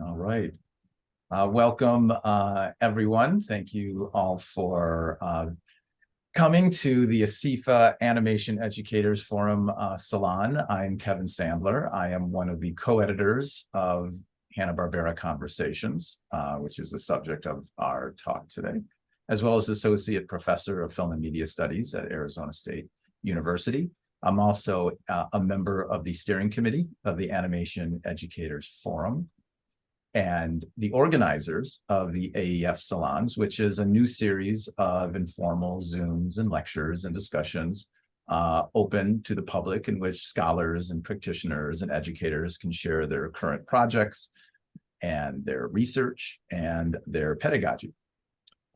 All right. Welcome, everyone. Thank you all for coming to the ASIFA Animation Educators Forum Salon. I'm Kevin Sandler. I am one of the co-editors of Hanna-Barbera Conversations, which is the subject of our talk today, as well as Associate Professor of Film and Media Studies at Arizona State University. I'm also a member of the steering committee of the Animation Educators Forum and the organizers of the AEF Salons, which is a new series of informal Zooms and lectures and discussions open to the public, in which scholars and practitioners and educators can share their current projects and their research and their pedagogy.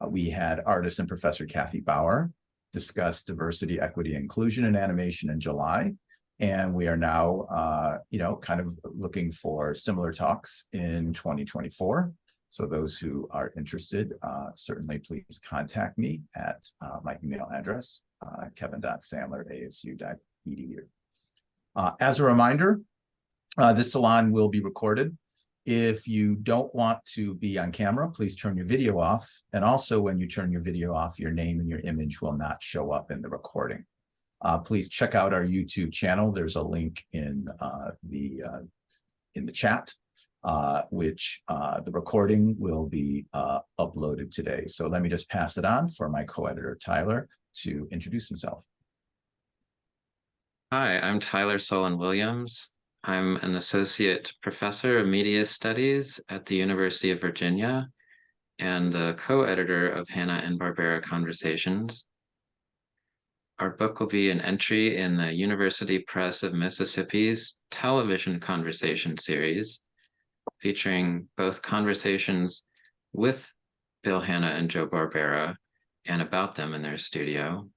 We had artist and Professor Kathy Bauer discuss diversity, equity, inclusion in animation in July. And we are now, kind of looking for similar talks in 2024. So those who are interested, certainly please contact me at my email address, kevin.sandler@asu.edu. As a reminder, this salon will be recorded. If you don't want to be on camera, please turn your video off. And also when you turn your video off, your name and your image will not show up in the recording. Please check out our YouTube channel. There's a link in the chat, which the recording will be uploaded today. So let me just pass it on for my co-editor, Tyler, to introduce himself. Hi, I'm Tyler Solon Williams. I'm an associate professor of media studies at the University of Virginia and the co-editor of Hanna and Barbera Conversations. Our book will be an entry in the University Press of Mississippi's television conversation series, featuring both conversations with Bill Hanna and Joe Barbera and about them in their studio.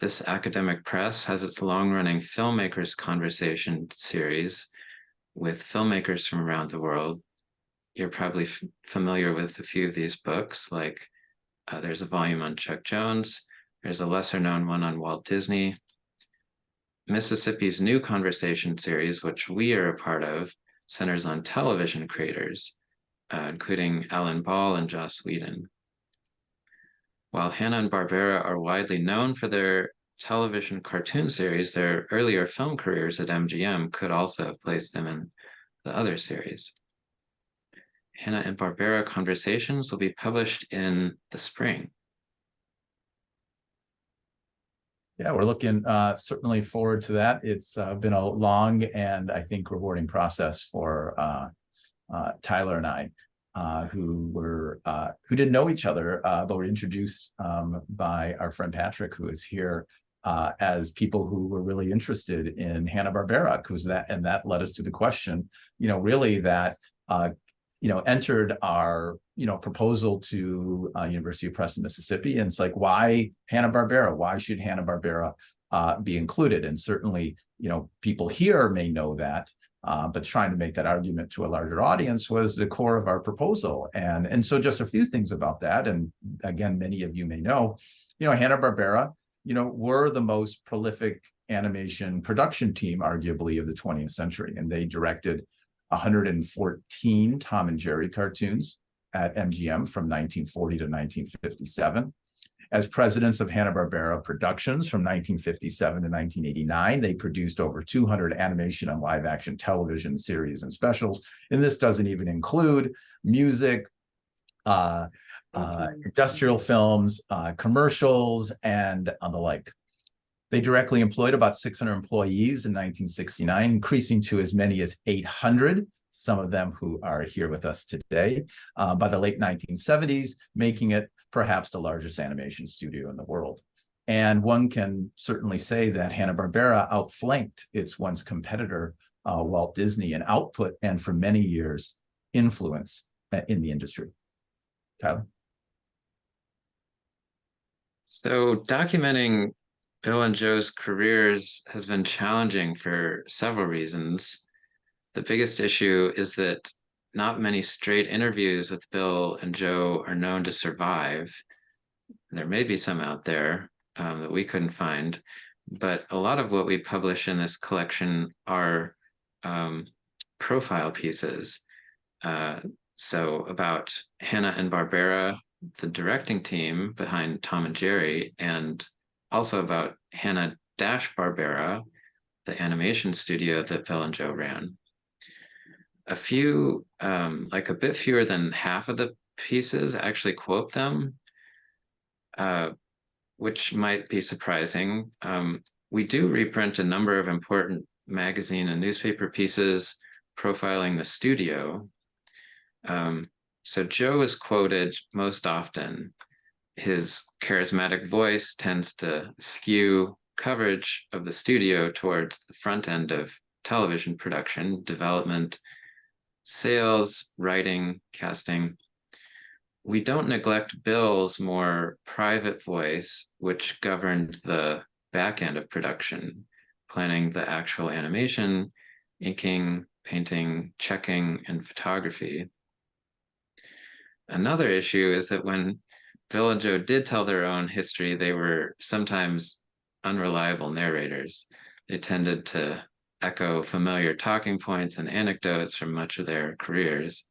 This academic press has its long-running filmmakers conversation series with filmmakers from around the world. You're probably familiar with a few of these books, like there's a volume on Chuck Jones. There's a lesser-known one on Walt Disney. Mississippi's new conversation series, which we are a part of, centers on television creators, including Alan Ball and Joss Whedon. While Hanna and Barbera are widely known for their television cartoon series, their earlier film careers at MGM could also have placed them in the other series. Hanna and Barbera Conversations will be published in the spring. Yeah, we're looking certainly forward to that. It's been a long and I think rewarding process for Tyler and I, who didn't know each other, but were introduced by our friend Patrick, who is here as people who were really interested in Hanna-Barbera, and that led us to the question, really that entered our proposal to University of Preston, Mississippi. And it's like, why Hanna-Barbera? Why should Hanna-Barbera be included? And certainly, people here may know that, but trying to make that argument to a larger audience was the core of our proposal. And so just a few things about that. And again, many of you may know, Hanna-Barbera, were the most prolific animation production team, arguably, of the 20th century. And they directed 114 Tom and Jerry cartoons at MGM from 1940 to 1957. As presidents of Hanna-Barbera Productions from 1957 to 1989, they produced over 200 animation and live-action television series and specials. And this doesn't even include music, industrial films, commercials, and the like. They directly employed about 600 employees in 1969, increasing to as many as 800, some of them who are here with us today, by the late 1970s, making it perhaps the largest animation studio in the world. And one can certainly say that Hanna-Barbera outflanked its once competitor, Walt Disney, in output and for many years, influence in the industry. Tyler? So documenting Bill and Joe's careers has been challenging for several reasons. The biggest issue is that not many straight interviews with Bill and Joe are known to survive. There may be some out there that we couldn't find, but a lot of what we publish in this collection are profile pieces. So about Hanna and Barbera, the directing team behind Tom and Jerry, and also about Hanna-Barbera, the animation studio that Bill and Joe ran. A few, like a bit fewer than half of the pieces actually quote them, which might be surprising. We do reprint a number of important magazine and newspaper pieces profiling the studio. So Joe is quoted most often. His charismatic voice tends to skew coverage of the studio towards the front end of television production, development, sales, writing, casting. We don't neglect Bill's more private voice, which governed the back end of production, planning the actual animation, inking, painting, checking, and photography. Another issue is that when Bill and Joe did tell their own history, they were sometimes unreliable narrators. They tended to echo familiar talking points and anecdotes from much of their careers.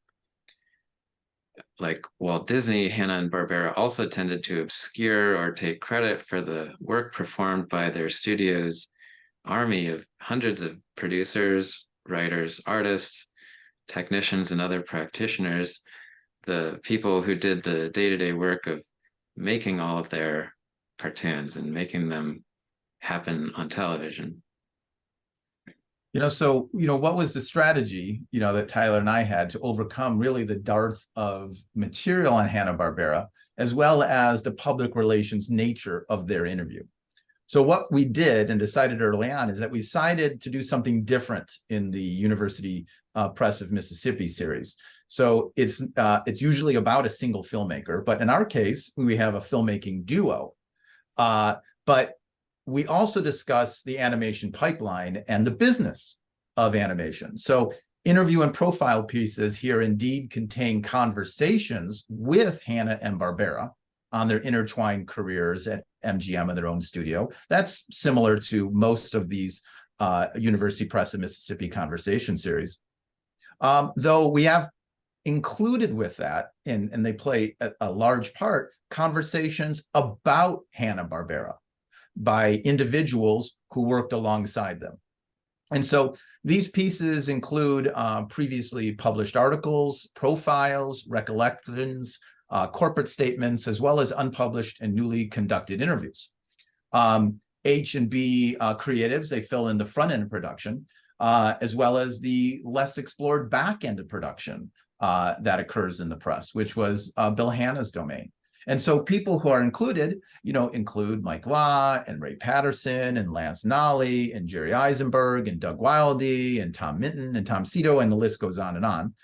Like Walt Disney, Hanna and Barbera also tended to obscure or take credit for the work performed by their studio's army of hundreds of producers, writers, artists, technicians, and other practitioners, the people who did the day-to-day work of making all of their cartoons and making them happen on television. So, what was the strategy, that Tyler and I had to overcome really the dearth of material on Hanna-Barbera, as well as the public relations nature of their interview? So what we did and decided early on is that we decided to do something different in the University Press of Mississippi series. So it's usually about a single filmmaker, but in our case, we have a filmmaking duo. But we also discuss the animation pipeline and the business of animation. So interview and profile pieces here indeed contain conversations with Hanna and Barbera on their intertwined careers at MGM and their own studio. That's similar to most of these University Press of Mississippi conversation series. Though we have included with that, and they play a large part, conversations about Hanna-Barbera by individuals who worked alongside them. And so these pieces include previously published articles, profiles, recollections, corporate statements, as well as unpublished and newly conducted interviews. H&B creatives, they fill in the front end of production, as well as the less explored back end of production that occurs in the press, which was Bill Hanna's domain. And so people who are included, include Mike Law and Ray Patterson and Lance Nolly and Jerry Eisenberg and Doug Wildy and Tom Minton and Tom Cito, and the list goes on and on.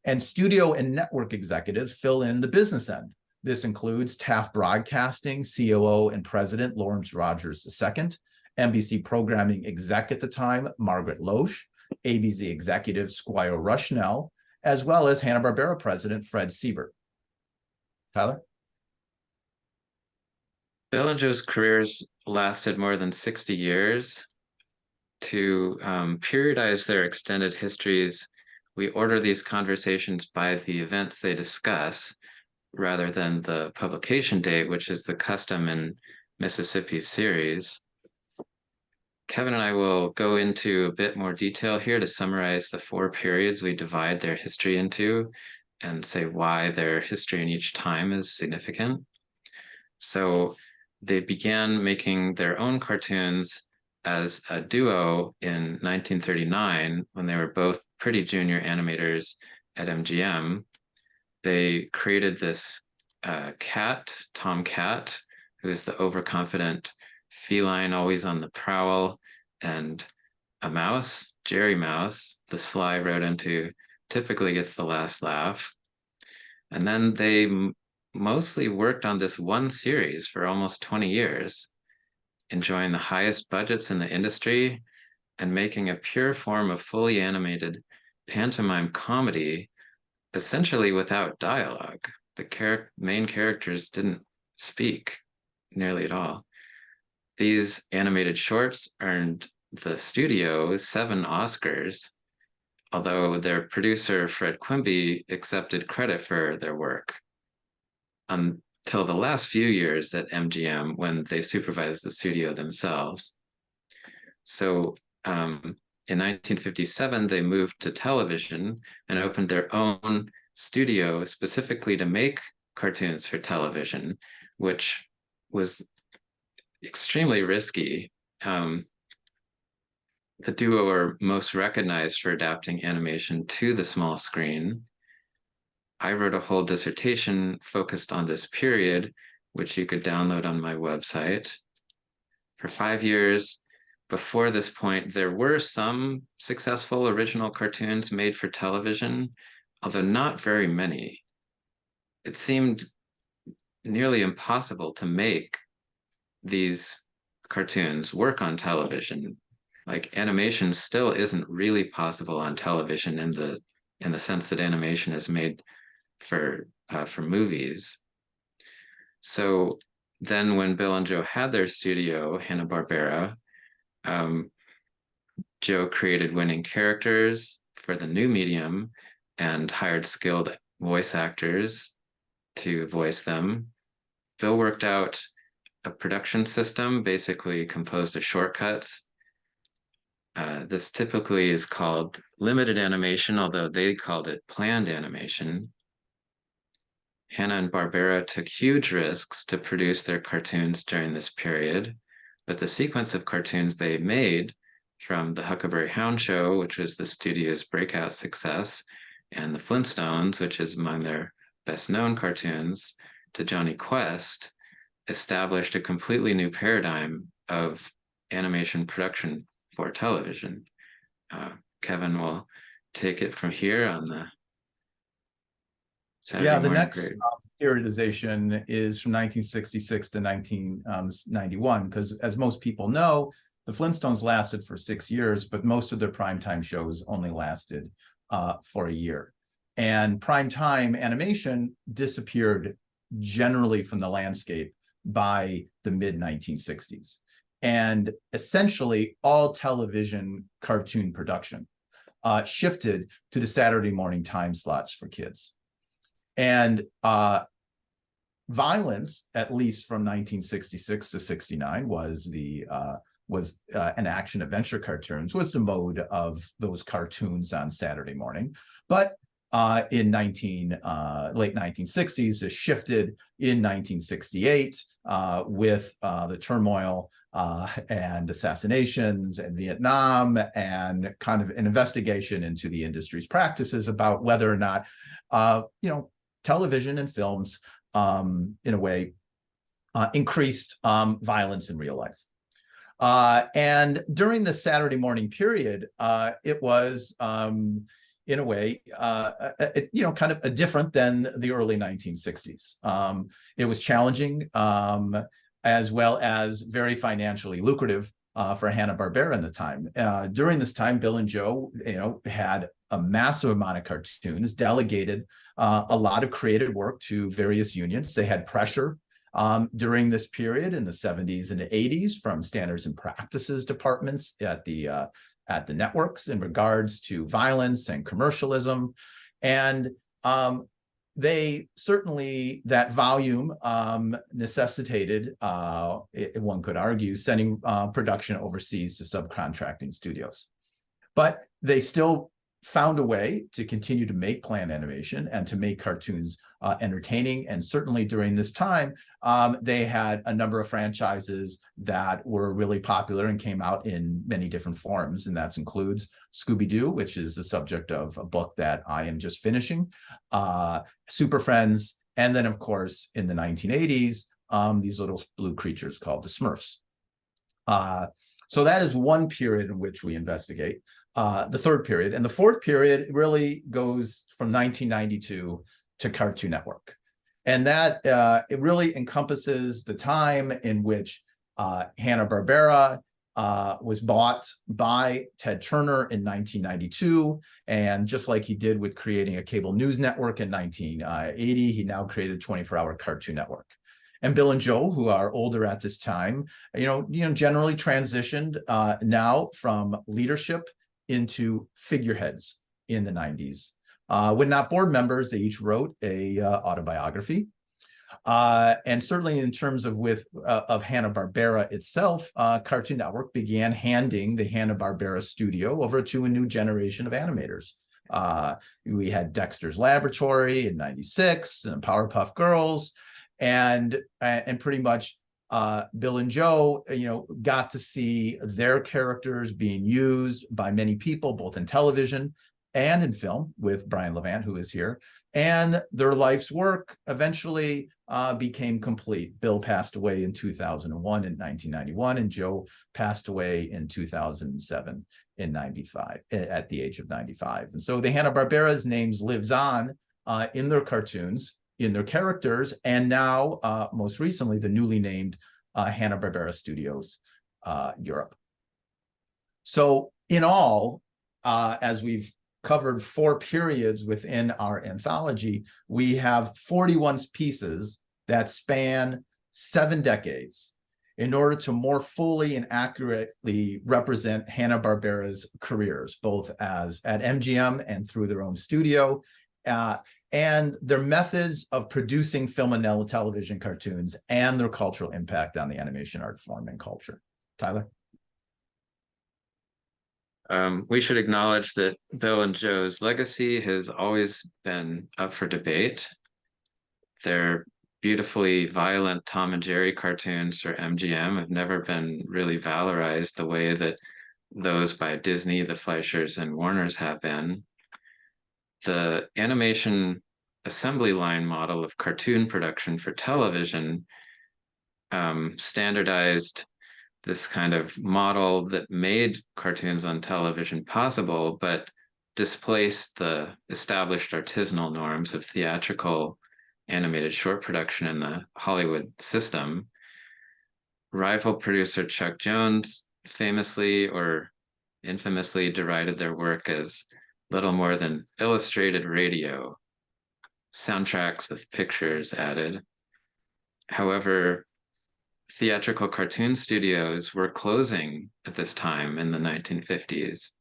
And studio and network executives fill in the business end. This includes Taft Broadcasting COO and President Lawrence Rogers II, NBC programming exec at the time, Margaret Loesch, ABC executive Squire Rushnell, as well as Hanna-Barbera president Fred Siebert. Tyler? Bill and Joe's careers lasted more than 60 years. To periodize their extended histories, we order these conversations by the events they discuss rather than the publication date, which is the custom in Mississippi's series. Kevin and I will go into a bit more detail here to summarize the 4 periods we divide their history into and say why their history in each time is significant. So they began making their own cartoons as a duo in 1939 when they were both pretty junior animators at MGM. They created this cat, Tom Cat, who is the overconfident feline always on the prowl, and a mouse, Jerry Mouse, the sly rodent who typically gets the last laugh. And then they mostly worked on this one series for almost 20 years, enjoying the highest budgets in the industry and making a pure form of fully animated pantomime comedy, essentially without dialogue. The main characters didn't speak nearly at all. These animated shorts earned the studio 7 Oscars, although their producer, Fred Quimby, accepted credit for their work until the last few years at MGM when they supervised the studio themselves. So in 1957, they moved to television and opened their own studio specifically to make cartoons for television, which was extremely risky. The duo are most recognized for adapting animation to the small screen. I wrote a whole dissertation focused on this period, which you could download on my website. For 5 years before this point, there were some successful original cartoons made for television, although not very many. It seemed nearly impossible to make these cartoons work on television. Like, animation still isn't really possible on television in the sense that animation is made for movies. So then when Bill and Joe had their studio, Hanna-Barbera, Joe created winning characters for the new medium and hired skilled voice actors to voice them. Bill worked out a production system basically composed of shortcuts. This typically is called limited animation, although they called it planned animation. Hanna and Barbera took huge risks to produce their cartoons during this period, but the sequence of cartoons they made, from the Huckleberry Hound Show, which was the studio's breakout success, and the Flintstones, which is among their best-known cartoons, to Jonny Quest, established a completely new paradigm of animation production for television. Kevin will take it from here on the Saturday the morning next period. periodization is from 1966 to 1991, because as most people know, the Flintstones lasted for 6 years, but most of their primetime shows only lasted for a year. And primetime animation disappeared generally from the landscape by the mid-1960s. And essentially all television cartoon production shifted to the Saturday morning time slots for kids. And violence, at least from 1966 to 69, was an action adventure cartoons, was the mode of those cartoons on Saturday morning. But in late 1960s, it shifted in 1968 with the turmoil and assassinations in Vietnam, and kind of an investigation into the industry's practices about whether or not, television and films, in a way, increased violence in real life. And during the Saturday morning period, it was, in a way, kind of different than the early 1960s. It was challenging, as well as very financially lucrative for Hanna-Barbera in the time. During this time, Bill and Joe, had a massive amount of cartoons, delegated a lot of creative work to various unions. They had pressure during this period in the 70s and 80s from standards and practices departments at the networks in regards to violence and commercialism. And they certainly, that volume necessitated, one could argue, sending production overseas to subcontracting studios. But they still found a way to continue to make planned animation and to make cartoons entertaining. And certainly during this time, they had a number of franchises that were really popular and came out in many different forms. And that includes Scooby-Doo, which is the subject of a book that I am just finishing, Super Friends, and then, of course, in the 1980s, these little blue creatures called the Smurfs. So that is one period in which we investigate. The third period. And the fourth period really goes from 1992 to Cartoon Network. And that it really encompasses the time in which Hanna-Barbera was bought by Ted Turner in 1992. And just like he did with creating a cable news network in 1980, he now created a 24-hour Cartoon Network. And Bill and Joe, who are older at this time, generally transitioned now from leadership into figureheads in the 90s. When not board members, they each wrote a autobiography. And certainly in terms of Hanna-Barbera itself, Cartoon Network began handing the Hanna-Barbera studio over to a new generation of animators. We had Dexter's Laboratory in '96 and Powerpuff Girls, and pretty much Bill and Joe, got to see their characters being used by many people, both in television and in film, with Brian Levant, who is here. And their life's work eventually became complete. Bill passed away in 2001 in 1991, and Joe passed away in 2007 in 95, at the age of 95. And so the Hanna-Barbera's names lives on in their cartoons, in their characters, and now, most recently, the newly named Hanna-Barbera Studios Europe. So in all, as we've covered 4 periods within our anthology, we have 41 pieces that span 7 decades in order to more fully and accurately represent Hanna-Barbera's careers, both as at MGM and through their own studio, and their methods of producing film and television cartoons and their cultural impact on the animation art form and culture. Tyler? We should acknowledge that Bill and Joe's legacy has always been up for debate. Their beautifully violent Tom and Jerry cartoons for MGM have never been really valorized the way that those by Disney, the Fleischers, and Warners have been. The animation assembly line model of cartoon production for television standardized this kind of model that made cartoons on television possible, but displaced the established artisanal norms of theatrical animated short production in the Hollywood system. Rival producer Chuck Jones famously or infamously derided their work as little more than illustrated radio, soundtracks with pictures added. However, theatrical cartoon studios were closing at this time in the 1950s.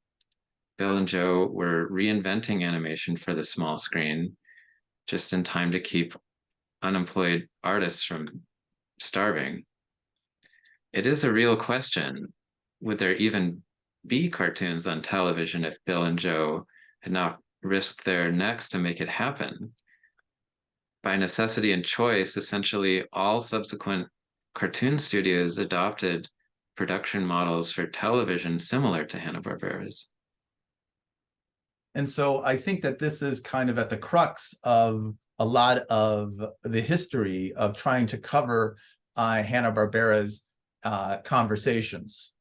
Bill and Joe were reinventing animation for the small screen just in time to keep unemployed artists from starving. It is a real question, would there even be cartoons on television if Bill and Joe had not risked their necks to make it happen? By necessity and choice, essentially all subsequent cartoon studios adopted production models for television similar to Hanna-Barbera's. And so I think that this is kind of at the crux of a lot of the history of trying to cover Hanna-Barbera's conversations,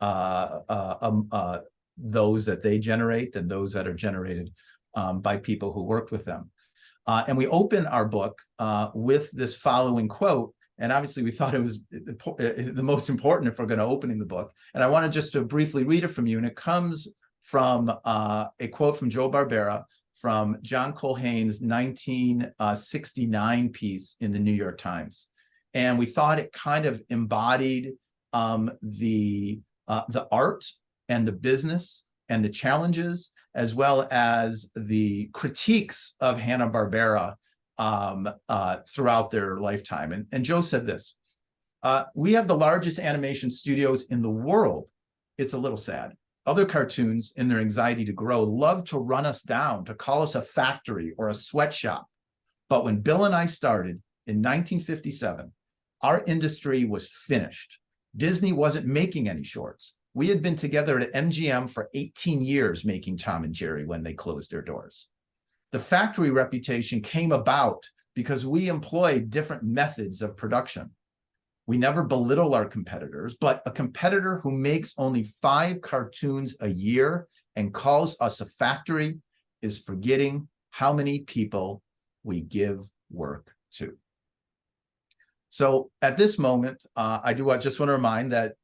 those that they generate and those that are generated by people who worked with them. And we open our book with this following quote. And obviously, we thought it was the most important if we're going to open the book. And I wanted just to briefly read it from you. And it comes from a quote from Joe Barbera from John Colhane's 1969 piece in the New York Times. And we thought it kind of embodied the art and the business and the challenges, as well as the critiques of Hanna-Barbera throughout their lifetime. And Joe said this, "We have the largest animation studios in the world. It's a little sad. Other cartoons, in their anxiety to grow, love to run us down, to call us a factory or a sweatshop. But when Bill and I started in 1957, our industry was finished. Disney wasn't making any shorts. We had been together at MGM for 18 years making Tom and Jerry when they closed their doors. The factory reputation came about because we employed different methods of production. We never belittle our competitors, but a competitor who makes only 5 cartoons a year and calls us a factory is forgetting how many people we give work to." So at this moment, I just want to remind that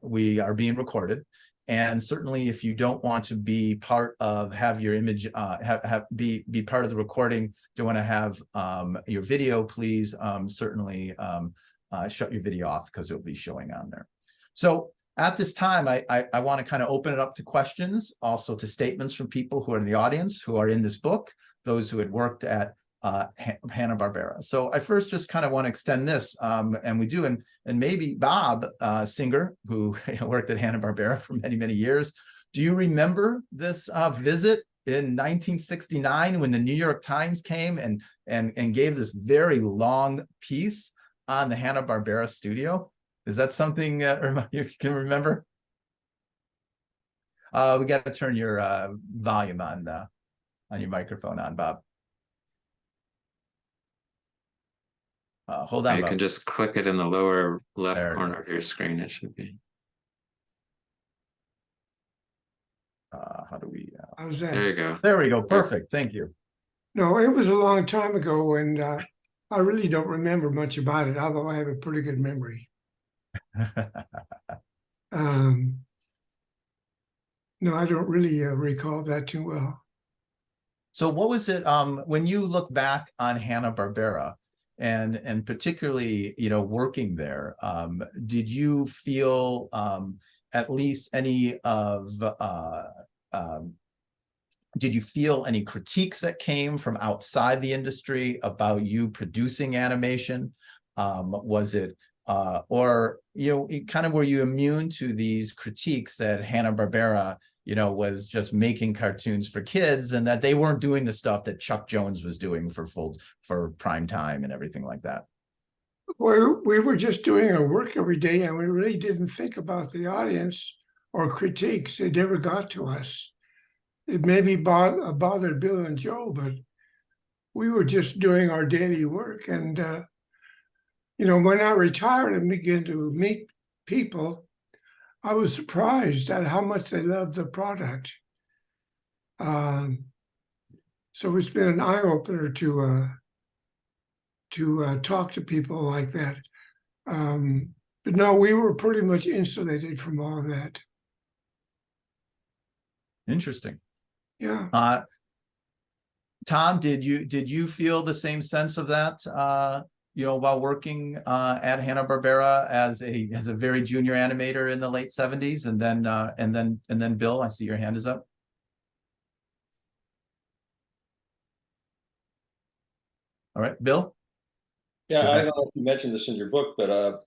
we are being recorded. And certainly, if you don't want to be part of, have your image, be part of the recording, don't want to have your video, please certainly shut your video off because it'll be showing on there. So at this time, I want to kind of open it up to questions, also to statements from people who are in the audience, who are in this book, those who had worked at Hanna-Barbera. So I first just kind of want to extend this, and we do, and maybe Bob Singer, who worked at Hanna-Barbera for many, many years. Do you remember this visit in 1969 when the New York Times came and gave this very long piece on the Hanna-Barbera studio? Is that something you can remember? We got to turn your volume on your microphone on, Bob. Hold on, You Bob. can just click it in the lower left There it corner is. of your screen. It should be. How do we? How's that? There you go. There we go. Perfect. Thank you. No, it was a long time ago, and I really don't remember much about it, although I have a pretty good memory. No, I don't really recall that too well. So what was it when you look back on Hanna-Barbera and particularly, you know, working there, did you feel at least any of did you feel any critiques that came from outside the industry about you producing animation? Was it or, you know, kind of were you immune to these critiques that Hanna-Barbera, you know, was just making cartoons for kids and that they weren't doing the stuff that Chuck Jones was doing for prime time and everything like that? We were just doing our work every day, and we really didn't think about the audience or critiques. It never got to us. It maybe bothered Bill and Joe, but we were just doing our daily work. And, you know, when I retired and began to meet people, I was surprised at how much they loved the product. So it's been an eye-opener to talk to people like that. But no, we were pretty much insulated from all of that. Interesting. Yeah. Tom, did you feel the same sense of that, you know, while working at Hanna-Barbera as a very junior animator in the late 70s, and then Bill, I see your hand is up. All right, Bill. Yeah, I don't know if you mentioned this in your book, but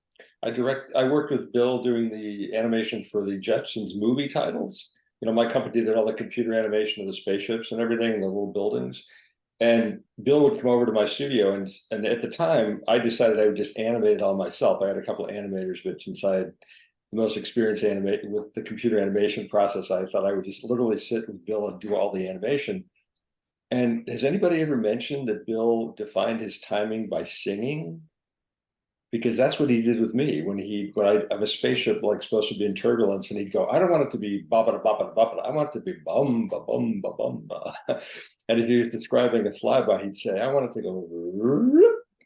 I worked with Bill doing the animation for the Jetsons movie titles. You know, my company did all the computer animation of the spaceships and everything in the little buildings. And Bill would come over to my studio, and at the time, I decided I would just animate it all myself. I had a couple of animators, but since I had the most experience animating with the computer animation process, I thought I would just literally sit with Bill and do all the animation. And has anybody ever mentioned that Bill defined his timing by singing? Because that's what he did with me when I have a spaceship like supposed to be in turbulence, and he'd go, I don't want it to be baba baba baba, I want it to be bum ba bum ba bum ba. And if he was describing a flyby, he'd say, I want it to go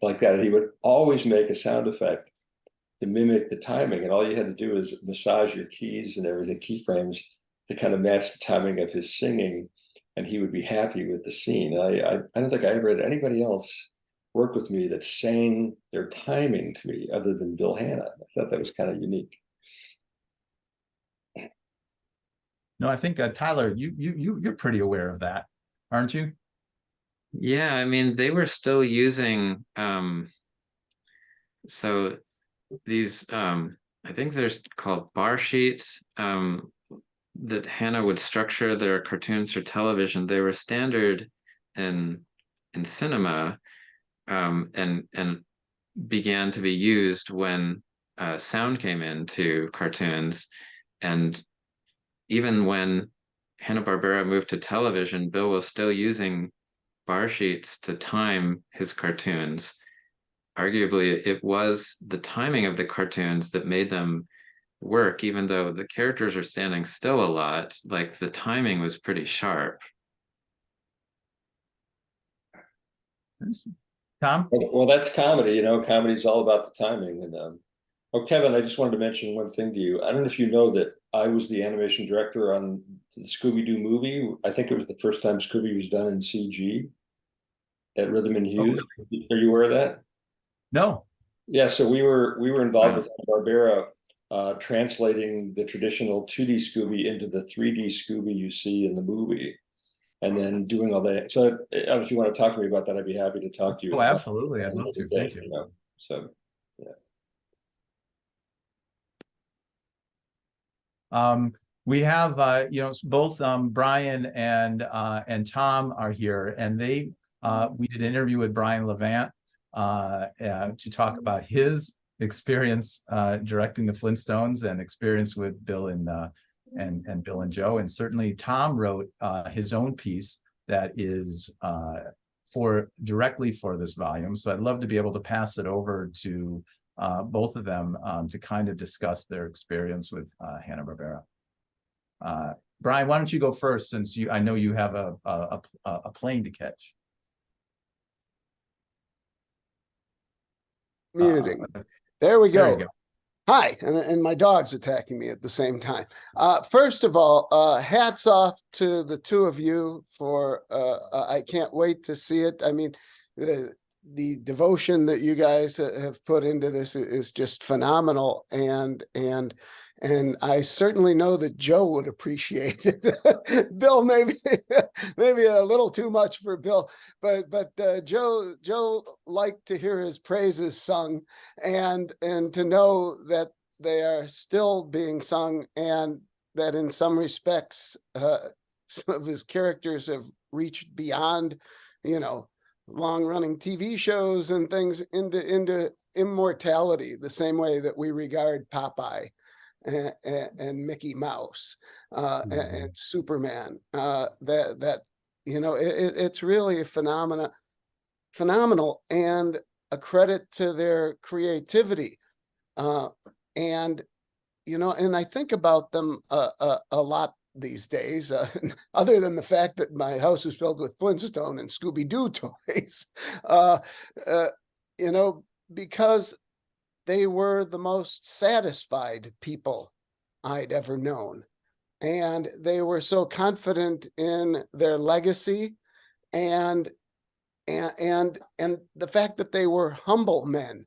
like that. And he would always make a sound effect to mimic the timing. And all you had to do is massage your keys and everything, keyframes, to kind of match the timing of his singing, and he would be happy with the scene. I don't think I ever had anybody else work with me that sang their timing to me other than Bill Hanna. I thought that was kind of unique. No, I think Tyler, you're pretty aware of that, aren't you? Yeah, I mean, they were still using so these I think there's called bar sheets that Hanna would structure their cartoons for television. They were standard in cinema, and began to be used when sound came into cartoons. And even when Hanna-Barbera moved to television, Bill was still using bar sheets to time his cartoons. Arguably, it was the timing of the cartoons that made them work, even though the characters are standing still a lot. Like, the timing was pretty sharp. Tom? Well, that's comedy. You know, comedy's all about the timing. And oh, Kevin, I just wanted to mention one thing to you. I don't know if you know that I was the animation director on the Scooby-Doo movie. I think it was the first time Scooby was done in CG at Rhythm and Hughes. Oh, really? Are you aware of that? No. Yeah, so we were involved with Barbera translating the traditional 2D Scooby into the 3D Scooby you see in the movie, and then doing all that. So if you want to talk to me about that, I'd be happy to talk to you. Oh, absolutely. I'd love to. Thank you. You know, so yeah. We have both Brian and Tom are here, and we did an interview with Brian Levant to talk about his experience directing the Flintstones and experience with Bill and Bill and Joe. And certainly Tom wrote his own piece that is directly for this volume. So I'd love to be able to pass it over to both of them to kind of discuss their experience with Hanna-Barbera. Brian, why don't you go first, since I know you have a plane to catch. Muting. There we There you go. go. Hi, and my dog's attacking me at the same time. First of all, hats off to the two of you for, I can't wait to see it. I mean, the devotion that you guys have put into this is just phenomenal. And I certainly know that Joe would appreciate it. Bill, maybe a little too much for Bill, but Joe liked to hear his praises sung, and to know that they are still being sung, and that in some respects some of his characters have reached beyond, long-running TV shows and things into immortality, the same way that we regard Popeye and Mickey Mouse and Superman. It's really a phenomenal, and a credit to their creativity. And I think about them a lot these days, other than the fact that my house is filled with Flintstone and Scooby-Doo toys, because they were the most satisfied people I'd ever known. And they were so confident in their legacy, and the fact that they were humble men.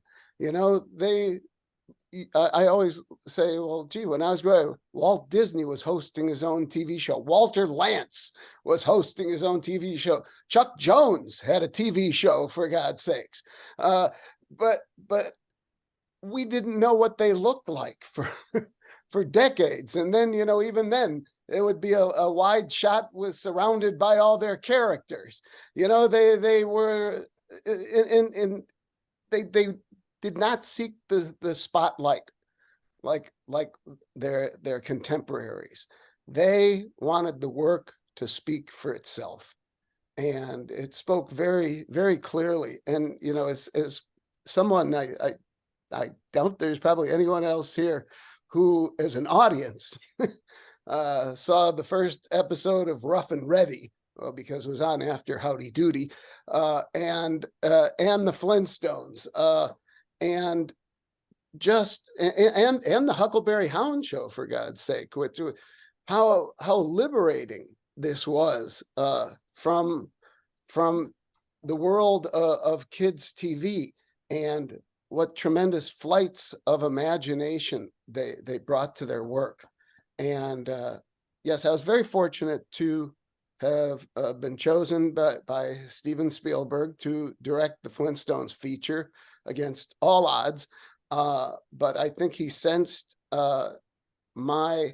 I always say, well, gee, when I was growing up, Walt Disney was hosting his own TV show. Walter Lantz was hosting his own TV show. Chuck Jones had a TV show, for God's sakes. But we didn't know what they looked like for decades. And then, even then, it would be a wide shot surrounded by all their characters. They were they did not seek the spotlight like their contemporaries. They wanted the work to speak for itself, and it spoke very, very clearly. And as someone, I doubt there's probably anyone else here who, as an audience, saw the first episode of Rough and Ready, because it was on after Howdy Doody, and the Flintstones, and the Huckleberry Hound show, for God's sake, which how liberating this was from the world of kids' TV, and what tremendous flights of imagination they brought to their work. And yes, I was very fortunate to have been chosen by Steven Spielberg to direct the Flintstones feature against all odds. But I think he sensed my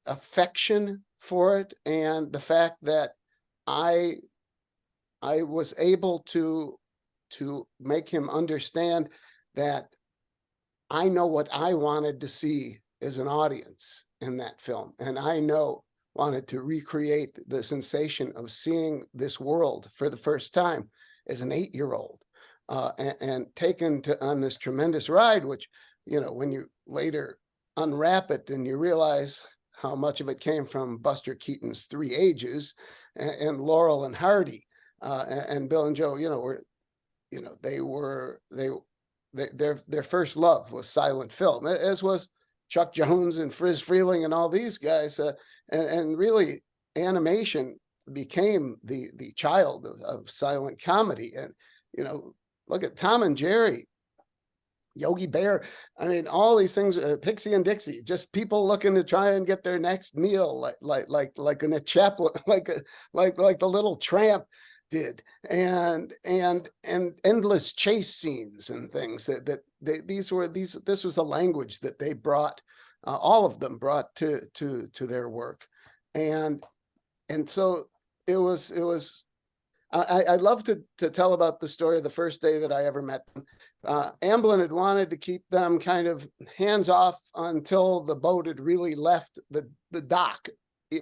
affection for it, and the fact that I was able to make him understand that I know what I wanted to see as an audience in that film. And I wanted to recreate the sensation of seeing this world for the first time as an 8-year-old, and taken on this tremendous ride, which, when you later unwrap it and you realize how much of it came from Buster Keaton's Three Ages and Laurel and Hardy, and Bill and Joe, their first love was silent film, as was Chuck Jones and Friz Freleng and all these guys, and really animation became the child of silent comedy. And look at Tom and Jerry. Yogi Bear. I mean, all these things, Pixie and Dixie, just people looking to try and get their next meal, like in a Chaplin, like the little tramp did, and endless chase scenes and things this was a language that they brought, all of them brought to their work, and so it was. I love to tell about the story of the first day that I ever met them. Amblin had wanted to keep them kind of hands off until the boat had really left the dock,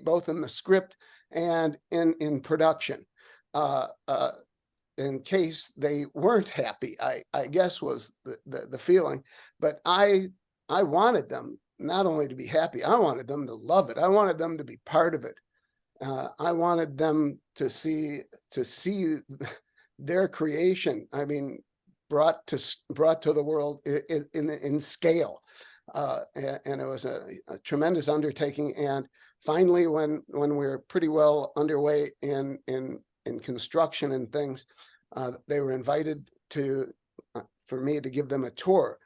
both in the script and in production, in case they weren't happy, I guess was the feeling. But I wanted them not only to be happy, I wanted them to love it. I wanted them to be part of it. I wanted them to see their creation. I mean, brought to the world in scale, and it was a tremendous undertaking. And finally, when we were pretty well underway in construction and things, they were invited for me to give them a tour.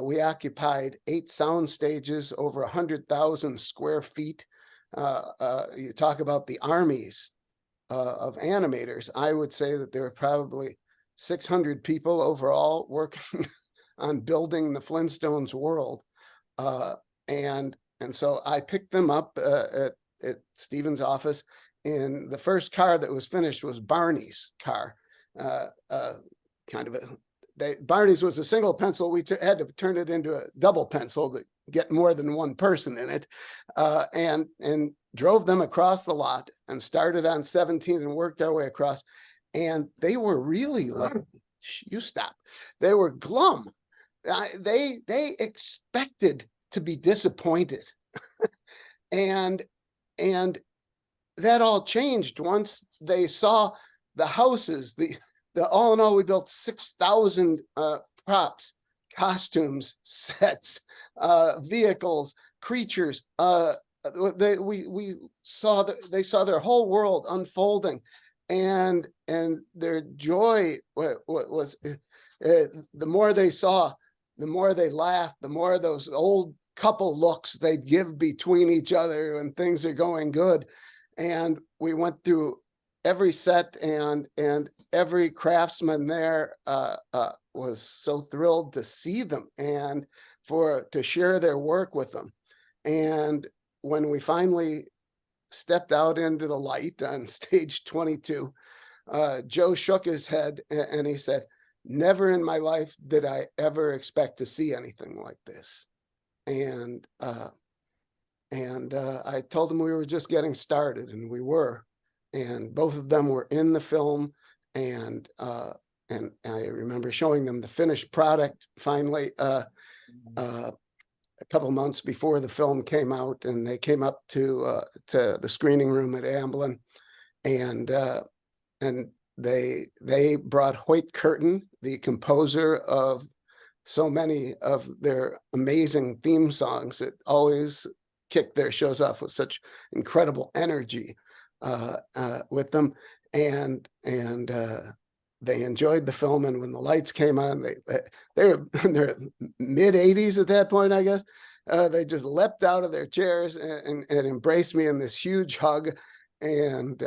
We occupied 8 sound stages, over 100,000 square feet. You talk about the armies of animators. I would say that there were probably 600 people overall working on building the Flintstones world. And so I picked them up at Stephen's office, and the first car that was finished was Barney's car. Barney's was a single pencil. We had to turn it into a double pencil to get more than one person in it, and drove them across the lot and started on 17 and worked our way across. And they were really like, you stop. They were glum. They expected to be disappointed. and that all changed once they saw the houses. All in all, we built 6,000 props, costumes, sets, vehicles, creatures. They saw their whole world unfolding, and their joy was the more they saw, the more they laughed, the more those old couple looks they'd give between each other when things are going good. And we went through every set, and every craftsman there was so thrilled to see them and to share their work with them. And when we finally stepped out into the light on stage 22, Joe shook his head and he said, "Never in my life did I ever expect to see anything like this." And I told him we were just getting started, and we were. And both of them were in the film, and I remember showing them the finished product finally a couple months before the film came out, and they came up to the screening room at Amblin, and they brought Hoyt Curtin, the composer of so many of their amazing theme songs that always kicked their shows off with such incredible energy, with them, and they enjoyed the film. And when the lights came on, they were in their mid 80s at that point, I guess. They just leapt out of their chairs and embraced me in this huge hug, and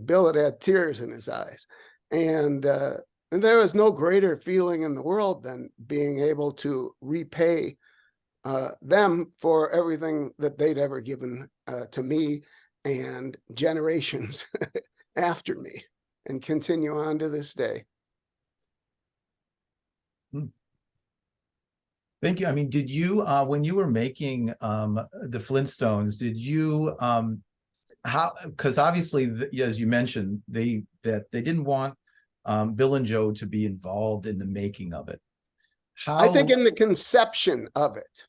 Bill had tears in his eyes, and there was no greater feeling in the world than being able to repay them for everything that they'd ever given to me and generations after me, and continue on to this day. Thank you. I mean, did you, when you were making the Flintstones, did you, because obviously, as you mentioned, they didn't want Bill and Joe to be involved in the making of it. I think in the conception of it.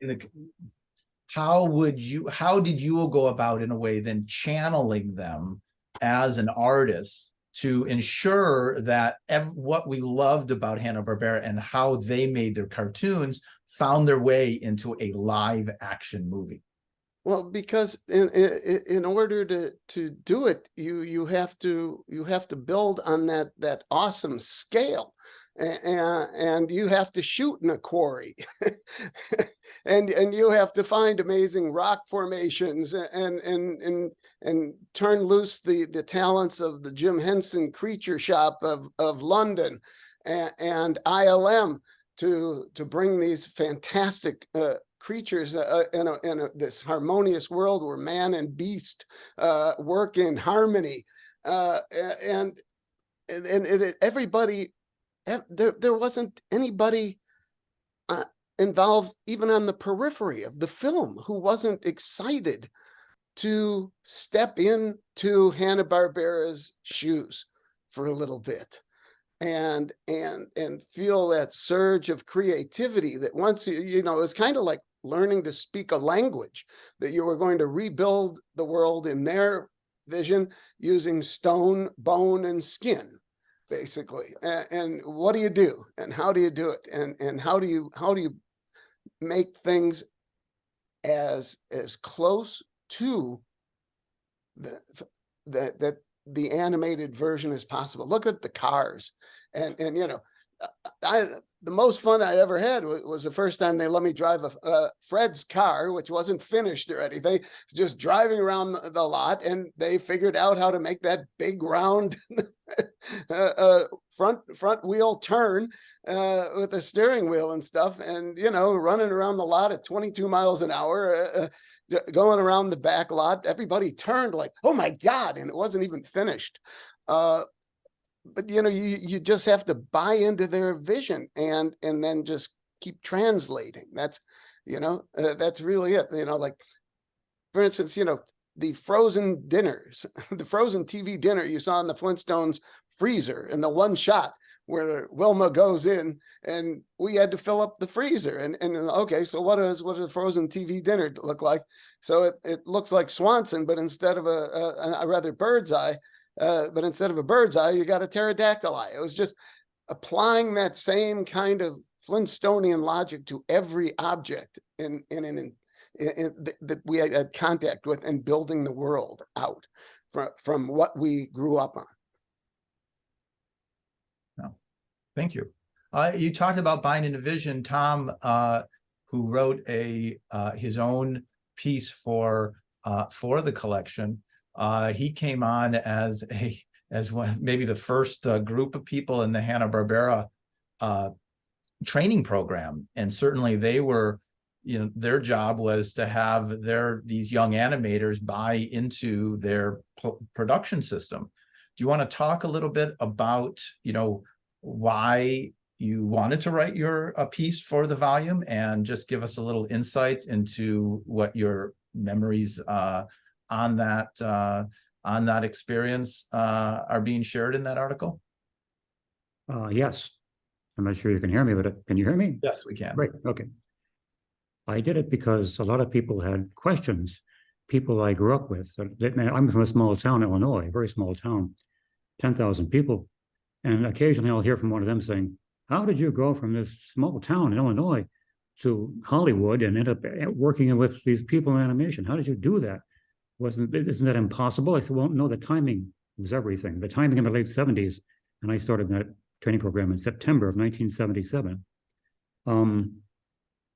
How did you go about, in a way, then channeling them as an artist to ensure that what we loved about Hanna-Barbera and how they made their cartoons found their way into a live action movie? Well, because in order to do it, you have to build on that awesome scale. and you have to shoot in a quarry, and you have to find amazing rock formations and turn loose the talents of the Jim Henson Creature Shop of London and ILM to bring these fantastic creatures in this harmonious world where man and beast work in harmony, and everybody. There wasn't anybody involved, even on the periphery of the film, who wasn't excited to step into Hanna-Barbera's shoes for a little bit and feel that surge of creativity that once you know, it was kind of like learning to speak a language, that you were going to rebuild the world in their vision using stone, bone, and skin, basically. And what do you do, and how do you do it, and how do you make things as close to the animated version as possible? Look at the cars, and you know, the most fun I ever had was the first time they let me drive Fred's car, which wasn't finished or anything, just driving around the lot, and they figured out how to make that big round front wheel turn with a steering wheel and stuff, and you know, running around the lot at 22 miles an hour, going around the back lot. Everybody turned like, oh my God, and it wasn't even finished. But you know, you just have to buy into their vision and then just keep translating. That's, you know, that's really it. You know, like, for instance, you know, the frozen dinners, the frozen TV dinner you saw in the Flintstones freezer, in the one shot where Wilma goes in and we had to fill up the freezer. And okay, so what does a frozen TV dinner look like? So it looks like Swanson, but instead of a rather bird's eye, but instead of a bird's eye, you got a pterodactyl eye. It was just applying that same kind of Flintstonian logic to every object that we had contact with, and building the world out from what we grew up on. No, thank you. You talked about buying into vision. Tom, who wrote his own piece for the collection. He came on as maybe the first group of people in the Hanna-Barbera training program, and certainly they were, you know, their job was to have these young animators buy into their production system. Do you want to talk a little bit about, you know, why you wanted to write a piece for the volume, and just give us a little insight into what your memories on that experience are being shared in that article? Yes. I'm not sure you can hear me, but can you hear me? Yes, we can. Great. Okay. I did it because a lot of people had questions, people I grew up with. I'm from a small town, Illinois, a very small town, 10,000 people. And occasionally I'll hear from one of them saying, how did you go from this small town in Illinois to Hollywood and end up working with these people in animation? How did you do that? Isn't that impossible? I said, well, no, the timing was everything. The timing in the late 70s, and I started that training program in September of 1977.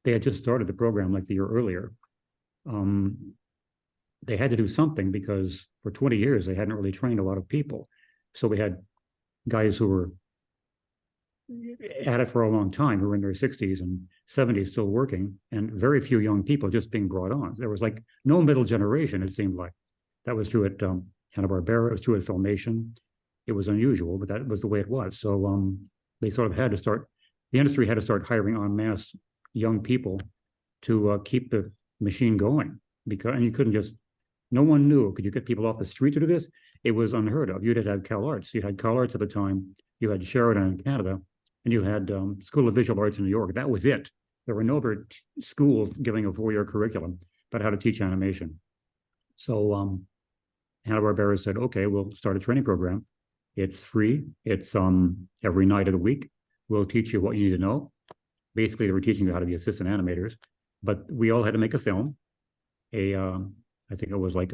They had just started the program like the year earlier. They had to do something because for 20 years, they hadn't really trained a lot of people. So we had guys who were at it for a long time, who were in their 60s and 70s still working, and very few young people just being brought on. There was like no middle generation, it seemed like. That was true at Hanna-Barbera, it was true at Filmation. It was unusual, but that was the way it was. So they sort of had to start, the industry had to start hiring en masse young people to keep the machine going. And you couldn't just, no one knew, could you get people off the street to do this? It was unheard of. You'd have CalArts. You had CalArts at the time, you had Sheridan in Canada, and you had School of Visual Arts in New York. That was it. There were no other schools giving a 4-year curriculum about how to teach animation. So Hanna-Barbera said, okay, we'll start a training program. It's free. It's every night of the week. We'll teach you what you need to know. Basically, they were teaching you how to be assistant animators, but we all had to make a film. I think it was like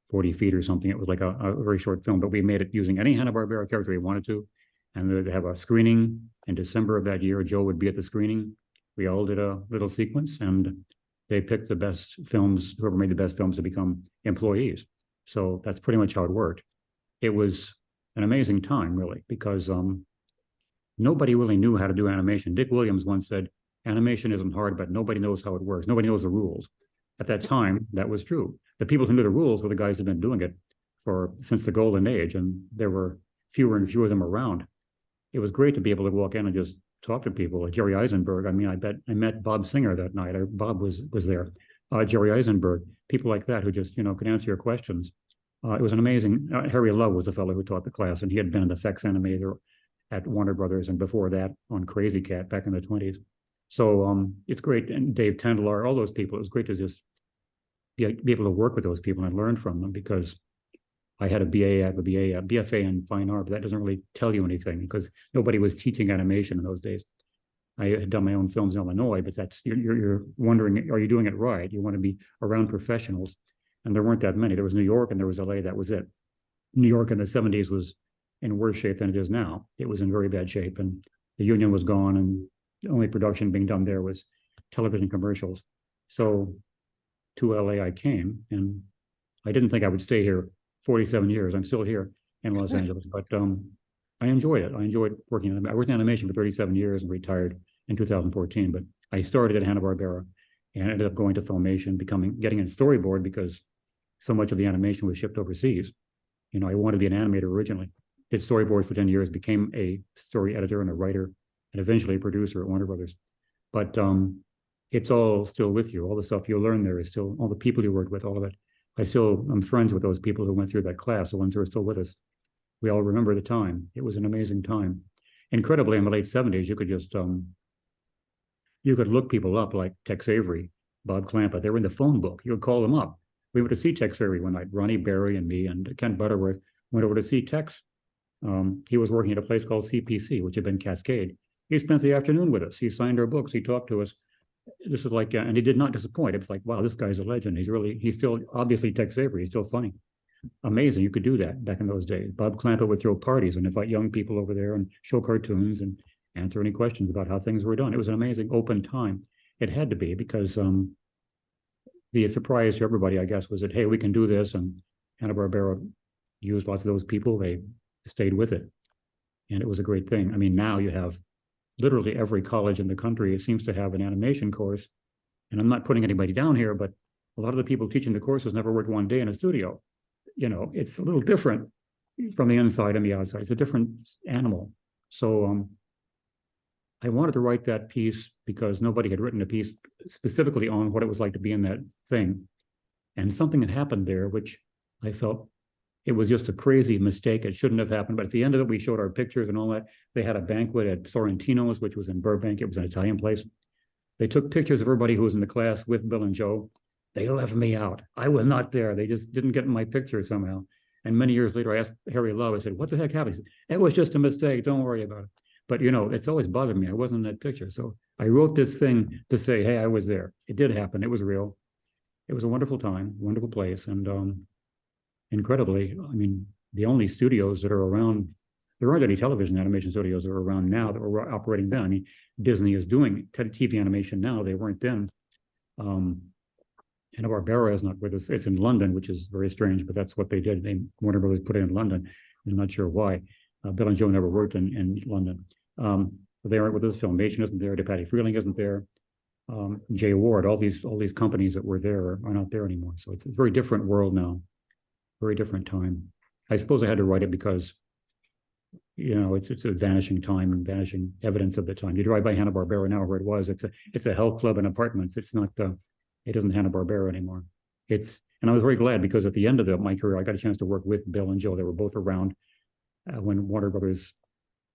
40 feet or something. It was like a very short film, but we made it using any Hanna-Barbera character we wanted to. And they'd have a screening in December of that year. Joe would be at the screening. We all did a little sequence, and they picked the best films, whoever made the best films, to become employees. So that's pretty much how it worked. It was an amazing time, really, because nobody really knew how to do animation. Dick Williams once said, animation isn't hard, but nobody knows how it works. Nobody knows the rules. At that time, that was true. The people who knew the rules were the guys who'd been doing it since the golden age, and there were fewer and fewer of them around. It was great to be able to walk in and just talk to people like Jerry Eisenberg. I mean, I met Bob Singer that night. Bob was there. Jerry Eisenberg, people like that who just, could answer your questions. It was an amazing, Harry Love was the fellow who taught the class, and he had been an effects animator at Warner Brothers, and before that on Crazy Cat back in the 20s. So it's great. And Dave Tendlar, all those people, it was great to just be able to work with those people and learn from them, because I had a BFA in fine art, but that doesn't really tell you anything because nobody was teaching animation in those days. I had done my own films in Illinois, but you're wondering, are you doing it right? You want to be around professionals, and there weren't that many. There was New York and there was LA. That was it. New York in the 70s was in worse shape than it is now. It was in very bad shape, and the union was gone, and the only production being done there was television commercials. So to LA I came, and I didn't think I would stay here 47 years. I'm still here in Los Angeles, but I enjoyed it. I enjoyed working. I worked in animation for 37 years and retired in 2014, but I started at Hanna-Barbera and ended up going to Filmation, getting a storyboard because so much of the animation was shipped overseas. I wanted to be an animator originally, did storyboards for 10 years, became a story editor and a writer, and eventually a producer at Warner Brothers. But it's all still with you. All the stuff you learn there is still, all the people you worked with, all of it. I'm friends with those people who went through that class, the ones who are still with us. We all remember the time. It was an amazing time. Incredibly, in the late 70s, you could just, you could look people up like Tex Avery, Bob Clampett. They were in the phone book. You would call them up. We went to see Tex Avery one night. Ronnie Berry and me and Kent Butterworth went over to see Tex. He was working at a place called CPC, which had been Cascade. He spent the afternoon with us. He signed our books. He talked to us. This is like, and he did not disappoint. It was like, wow, this guy's a legend. He's still obviously Tex Avery. He's still funny. Amazing. You could do that back in those days. Bob Clampett would throw parties and invite young people over there and show cartoons and answer any questions about how things were done. It was an amazing open time. It had to be, because the surprise to everybody, I guess, was that, hey, we can do this. And Hanna-Barbera used lots of those people. They stayed with it. And it was a great thing. I mean, now you have literally every college in the country, it seems to have an animation course. And I'm not putting anybody down here, but a lot of the people teaching the courses never worked one day in a studio. It's a little different from the inside and the outside. It's a different animal. So I wanted to write that piece because nobody had written a piece specifically on what it was like to be in that thing. And something had happened there, which I felt it was just a crazy mistake. It shouldn't have happened. But at the end of it, we showed our pictures and all that. They had a banquet at Sorrentino's, which was in Burbank. It was an Italian place. They took pictures of everybody who was in the class with Bill and Joe. They left me out. I was not there. They just didn't get in my picture somehow. And many years later, I asked Harry Love, I said, what the heck happened? He said, it was just a mistake. Don't worry about it. But, it's always bothered me. I wasn't in that picture. So I wrote this thing to say, hey, I was there. It did happen. It was real. It was a wonderful time, wonderful place. And incredibly, I mean, the only studios that are around, there aren't any television animation studios that are around now that were operating then. I mean, Disney is doing TV animation now. They weren't then. Hanna-Barbera is not with us. It's in London, which is very strange, but that's what they did. Warner Brothers put it in London. I'm not sure why. Bill and Joe never worked in London. They aren't with us. Filmation isn't there. DePatie Freeling isn't there. Jay Ward, all these companies that were there are not there anymore. So it's a very different world now. Very different time. I suppose I had to write it because, it's a vanishing time and vanishing evidence of the time. You drive by Hanna-Barbera now where it was. It's a health club and apartments. It's not. It isn't Hanna-Barbera anymore. And I was very glad because at the end of my career, I got a chance to work with Bill and Joe. They were both around when Warner Brothers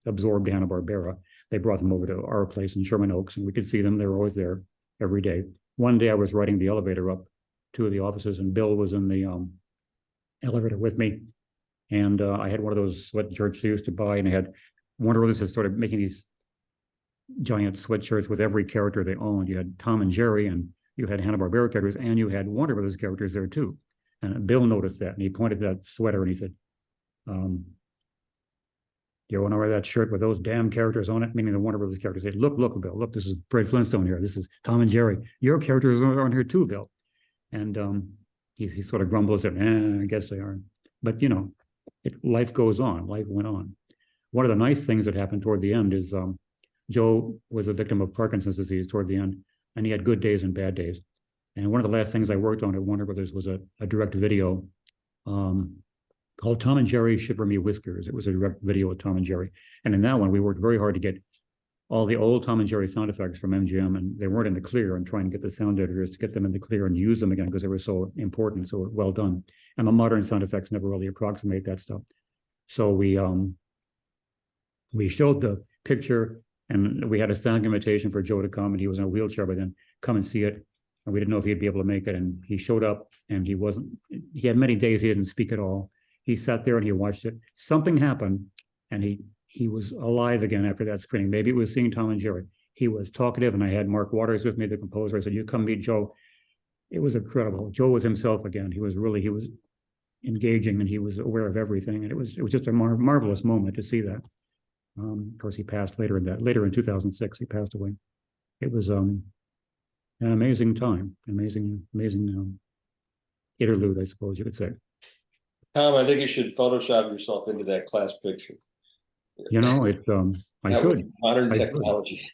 absorbed Hanna-Barbera. They brought them over to our place in Sherman Oaks, and we could see them. They were always there every day. One day I was riding the elevator up to the offices, and Bill was in the elevator with me. And I had one of those sweatshirts they used to buy, and Warner Brothers had started making these giant sweatshirts with every character they owned. You had Tom and Jerry, and you had Hanna-Barbera characters, and you had Warner Brothers characters there too. And Bill noticed that, and he pointed to that sweater, and he said, You want to wear that shirt with those damn characters on it, meaning the Warner Brothers characters. Say, look, Bill, look, this is Fred Flintstone here. This is Tom and Jerry. Your characters are on here too, Bill. And he sort of grumbles at, I guess they are. But, you know, life goes on. Life went on. One of the nice things that happened toward the end is Joe was a victim of Parkinson's disease toward the end, and he had good days and bad days. And one of the last things I worked on at Warner Brothers was a direct video called Tom and Jerry Shiver Me Whiskers. It was a direct video with Tom and Jerry. And in that one, we worked very hard to get all the old Tom and Jerry sound effects from MGM, and they weren't in the clear, and trying to get the sound editors to get them in the clear and use them again because they were so important, so well done. And the modern sound effects never really approximate that stuff. So we showed the picture, and we had a standing invitation for Joe to come, and he was in a wheelchair by then, come and see it. And we didn't know if he'd be able to make it. And he showed up, and he had many days he didn't speak at all. He sat there and he watched it. Something happened, and he was alive again after that screening. Maybe it was seeing Tom and Jerry. He was talkative, and I had Mark Waters with me, the composer. I said, you come meet Joe. It was incredible. Joe was himself again. He was engaging, and he was aware of everything. And it was just a marvelous moment to see that. Of course, he passed later in 2006, he passed away. It was an amazing time, amazing interlude, I suppose you could say. Tom, I think you should Photoshop yourself into that class picture. You know, I should. Modern technology.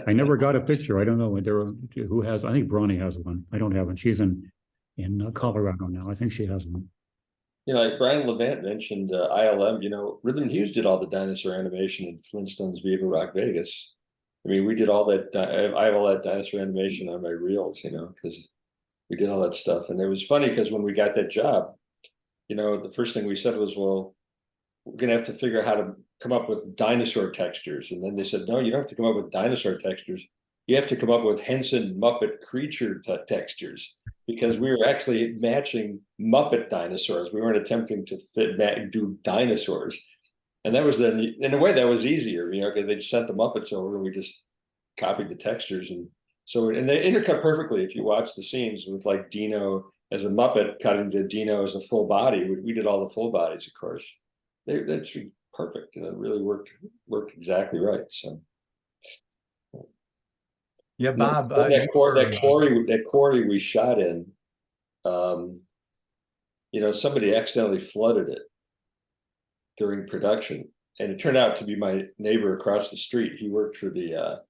I never got a picture. I don't know who has. I think Bronnie has one. I don't have one. She's in Colorado now. I think she has one. You know, like Brian Levant mentioned ILM. You know, Rhythm Hughes did all the dinosaur animation in Flintstones Viva Rock Vegas. I mean, we did all that. I have all that dinosaur animation on my reels. You know, because we did all that stuff, and it was funny because when we got that job, you know, the first thing we said was, well, we're going to have to figure out how to come up with dinosaur textures. And then they said, no, you don't have to come up with dinosaur textures. You have to come up with Henson Muppet creature textures, because we were actually matching Muppet dinosaurs. We weren't attempting to do dinosaurs. And that was then, in a way, that was easier, you know, because they just sent the Muppets over and we just copied the textures. And so, and they intercut perfectly if you watch the scenes with like Dino as a Muppet cutting to Dino as a full body. We did all the full bodies, of course. That's perfect, and it really worked exactly right. So, yeah, Bob, that quarry we shot in, you know, somebody accidentally flooded it during production, and it turned out to be my neighbor across the street. He worked for the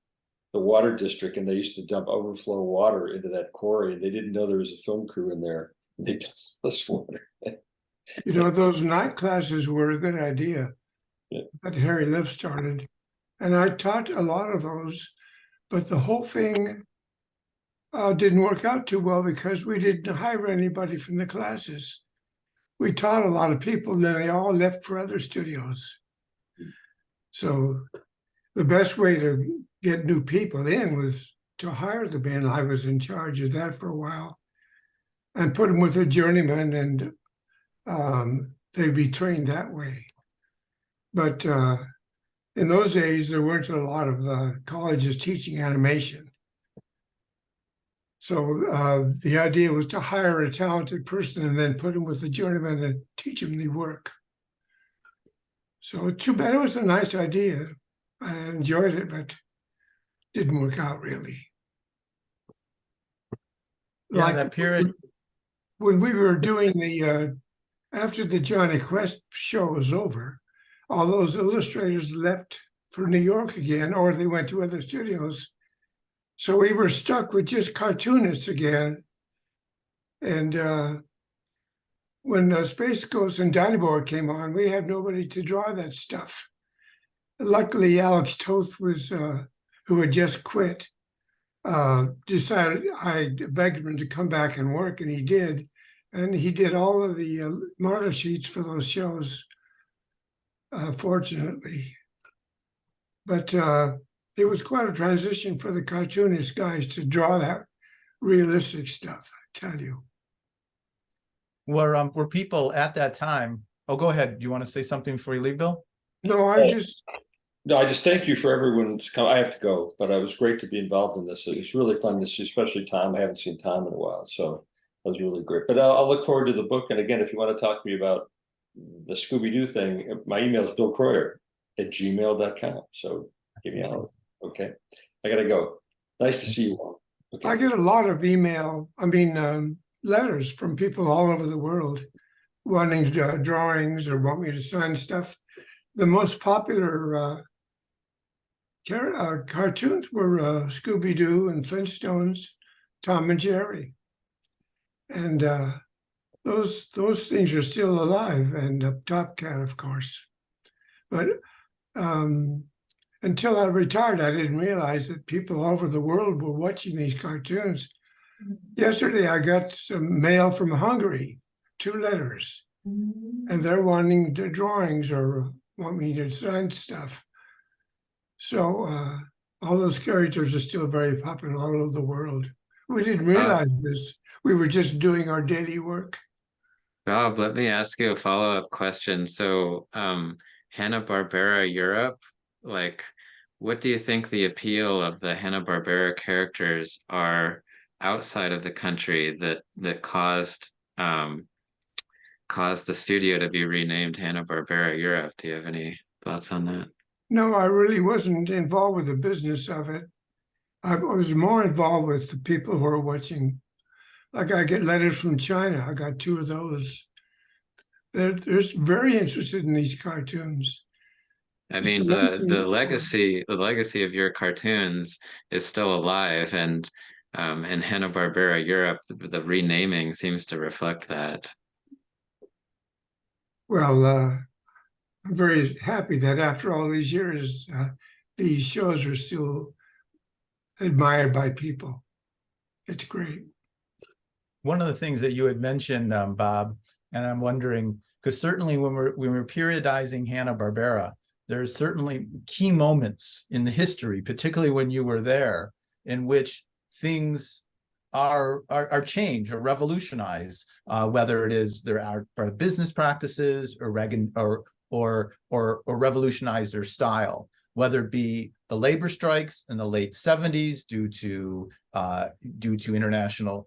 water district, and they used to dump overflow water into that quarry, and they didn't know there was a film crew in there. They dumped this water. You know, those night classes were a good idea. Yeah. That Harry Liv started. And I taught a lot of those, but the whole thing didn't work out too well because we didn't hire anybody from the classes. We taught a lot of people, and then they all left for other studios. So the best way to get new people in was to hire the band. I was in charge of that for a while, and put them with a journeyman, and they'd be trained that way. But in those days, there weren't a lot of colleges teaching animation. So the idea was to hire a talented person and then put them with a journeyman and teach them the work. So too bad. It was a nice idea. I enjoyed it, but didn't work out really. Yeah, like that period. When we were doing the after the Johnny Quest show was over, all those illustrators left for New York again, or they went to other studios. So we were stuck with just cartoonists again. And when Space Ghost and Dinobot came on, we had nobody to draw that stuff. Luckily, Alex Toth was, who had just quit, decided, I begged him to come back and work, and he did. And he did all of the model sheets for those shows, fortunately. But it was quite a transition for the cartoonist guys to draw that realistic stuff, I tell you. Were people at that time? Oh, go ahead. Do you want to say something before you leave, Bill? No, I just thank you for everyone's come. I have to go, but it was great to be involved in this. It was really fun to see, especially Tom. I haven't seen Tom in a while, so that was really great. But I'll look forward to the book. And again, if you want to talk to me about the Scooby-Doo thing, my email is Bill Croyer gmail.com. So give me a holler. Okay. I gotta go. Nice to see you all. I Okay. get a lot of letters from people all over the world wanting drawings or want me to sign stuff. The most popular cartoons were Scooby-Doo and Flintstones, Tom and Jerry. And those things are still alive, and Top Cat, of course. But until I retired, I didn't realize that people all over the world were watching these cartoons. Yesterday, I got some mail from Hungary, 2 letters, and they're wanting the drawings or want me to sign stuff. So all those characters are still very popular all over the world. We didn't realize this. We were just doing our daily work. Bob, let me ask you a follow-up question. So, Hanna-Barbera Europe, like, what do you think the appeal of the Hanna-Barbera characters are outside of the country that caused the studio to be renamed Hanna-Barbera Europe? Do you have any thoughts on that? No, I really wasn't involved with the business of it. I was more involved with the people who are watching. Like I get letters from China. I got 2 of those. They're very interested in these cartoons. I mean, the legacy of your cartoons is still alive, and in Hanna-Barbera Europe, the renaming seems to reflect that. Well, I'm very happy that after all these years, these shows are still admired by people. It's great. One of the things that you had mentioned, Bob, and I'm wondering, because certainly when we're periodizing Hanna-Barbera, there's certainly key moments in the history, particularly when you were there, in which things are changed or revolutionized, whether it is there are business practices or revolutionize their style, whether it be the labor strikes in the late 70s due to international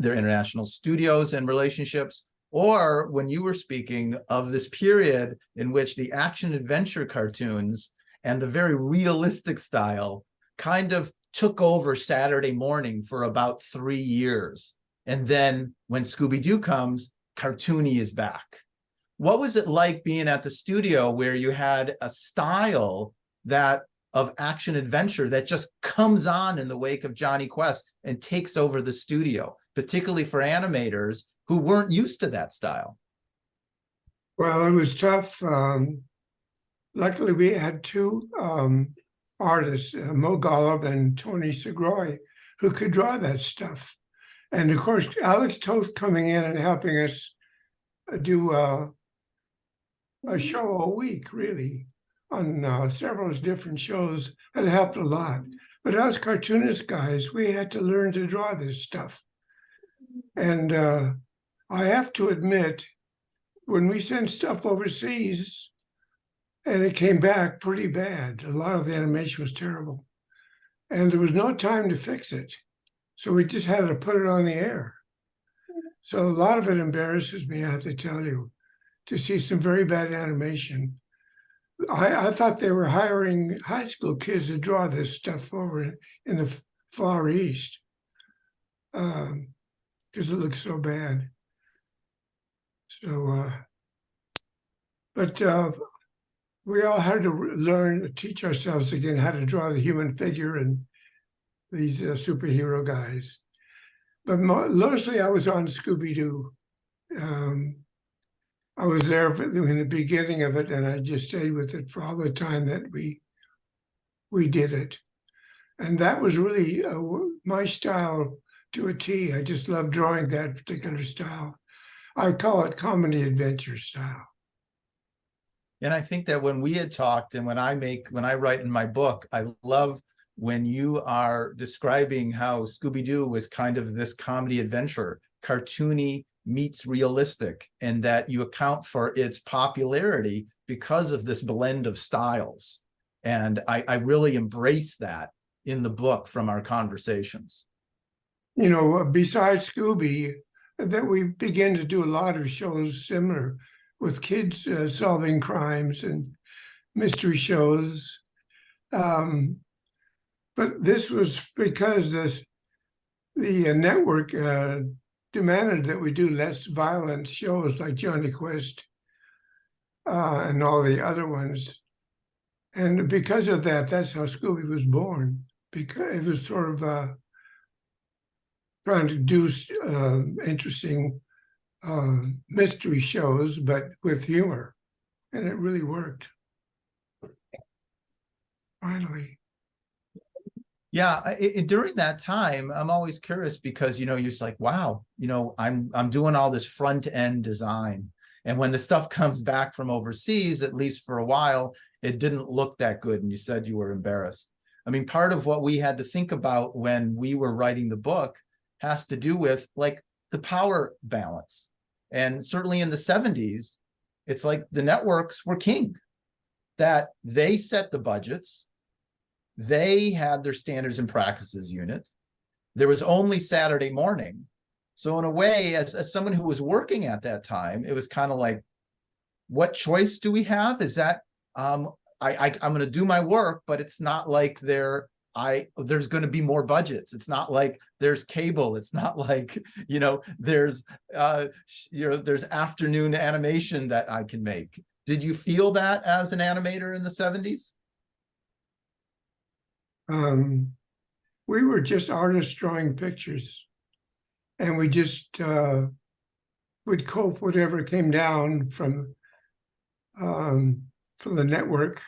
their international studios and relationships, or when you were speaking of this period in which the action adventure cartoons and the very realistic style kind of took over Saturday morning for about 3 years. And then when Scooby-Doo comes, cartoony is back. What was it like being at the studio where you had a style that of action adventure that just comes on in the wake of Johnny Quest and takes over the studio, particularly for animators who weren't used to that style? Well, it was tough. Luckily, we had 2 artists, Mo Golub and Tony Segroy, who could draw that stuff. And of course, Alex Toth coming in and helping us do a show a week, really, on several different shows. That helped a lot. But us cartoonist guys, we had to learn to draw this stuff. And I have to admit, when we sent stuff overseas, and it came back pretty bad. A lot of the animation was terrible. And there was no time to fix it. So we just had to put it on the air. So a lot of it embarrasses me, I have to tell you, to see some very bad animation. I thought they were hiring high school kids to draw this stuff over in the Far East, because it looks so bad. So, but we all had to teach ourselves again how to draw the human figure and these superhero guys. But mostly I was on Scooby-Doo. I was there in the beginning of it, and I just stayed with it for all the time that we did it. And that was really my style to a T. I just love drawing that particular style. I call it comedy adventure style. And I think that when we had talked, and when I write in my book, I love when you are describing how Scooby-Doo was kind of this comedy adventure, cartoony meets realistic, and that you account for its popularity because of this blend of styles. And I really embrace that in the book from our conversations. You know, besides Scooby, that we began to do a lot of shows similar. with kids solving crimes and mystery shows. But this was because the network demanded that we do less violent shows like Johnny Quest and all the other ones. And because of that, that's how Scooby was born. Because it was sort of trying to do interesting mystery shows, but with humor. And it really worked. Finally. Yeah, during that time, I'm always curious because, you're just like, wow, I'm doing all this front end design. And when the stuff comes back from overseas, at least for a while, it didn't look that good. And you said you were embarrassed. I mean, part of what we had to think about when we were writing the book has to do with like the power balance. And certainly in the 70s, it's like the networks were king, that they set the budgets. They had their standards and practices unit. There was only Saturday morning. So in a way, as someone who was working at that time, it was kind of like, what choice do we have? Is that I'm going to do my work, but it's not like there's going to be more budgets. It's not like there's cable. It's not like, there's afternoon animation that I can make. Did you feel that as an animator in the 70s? We were just artists drawing pictures, and we just would cope whatever came down from the network.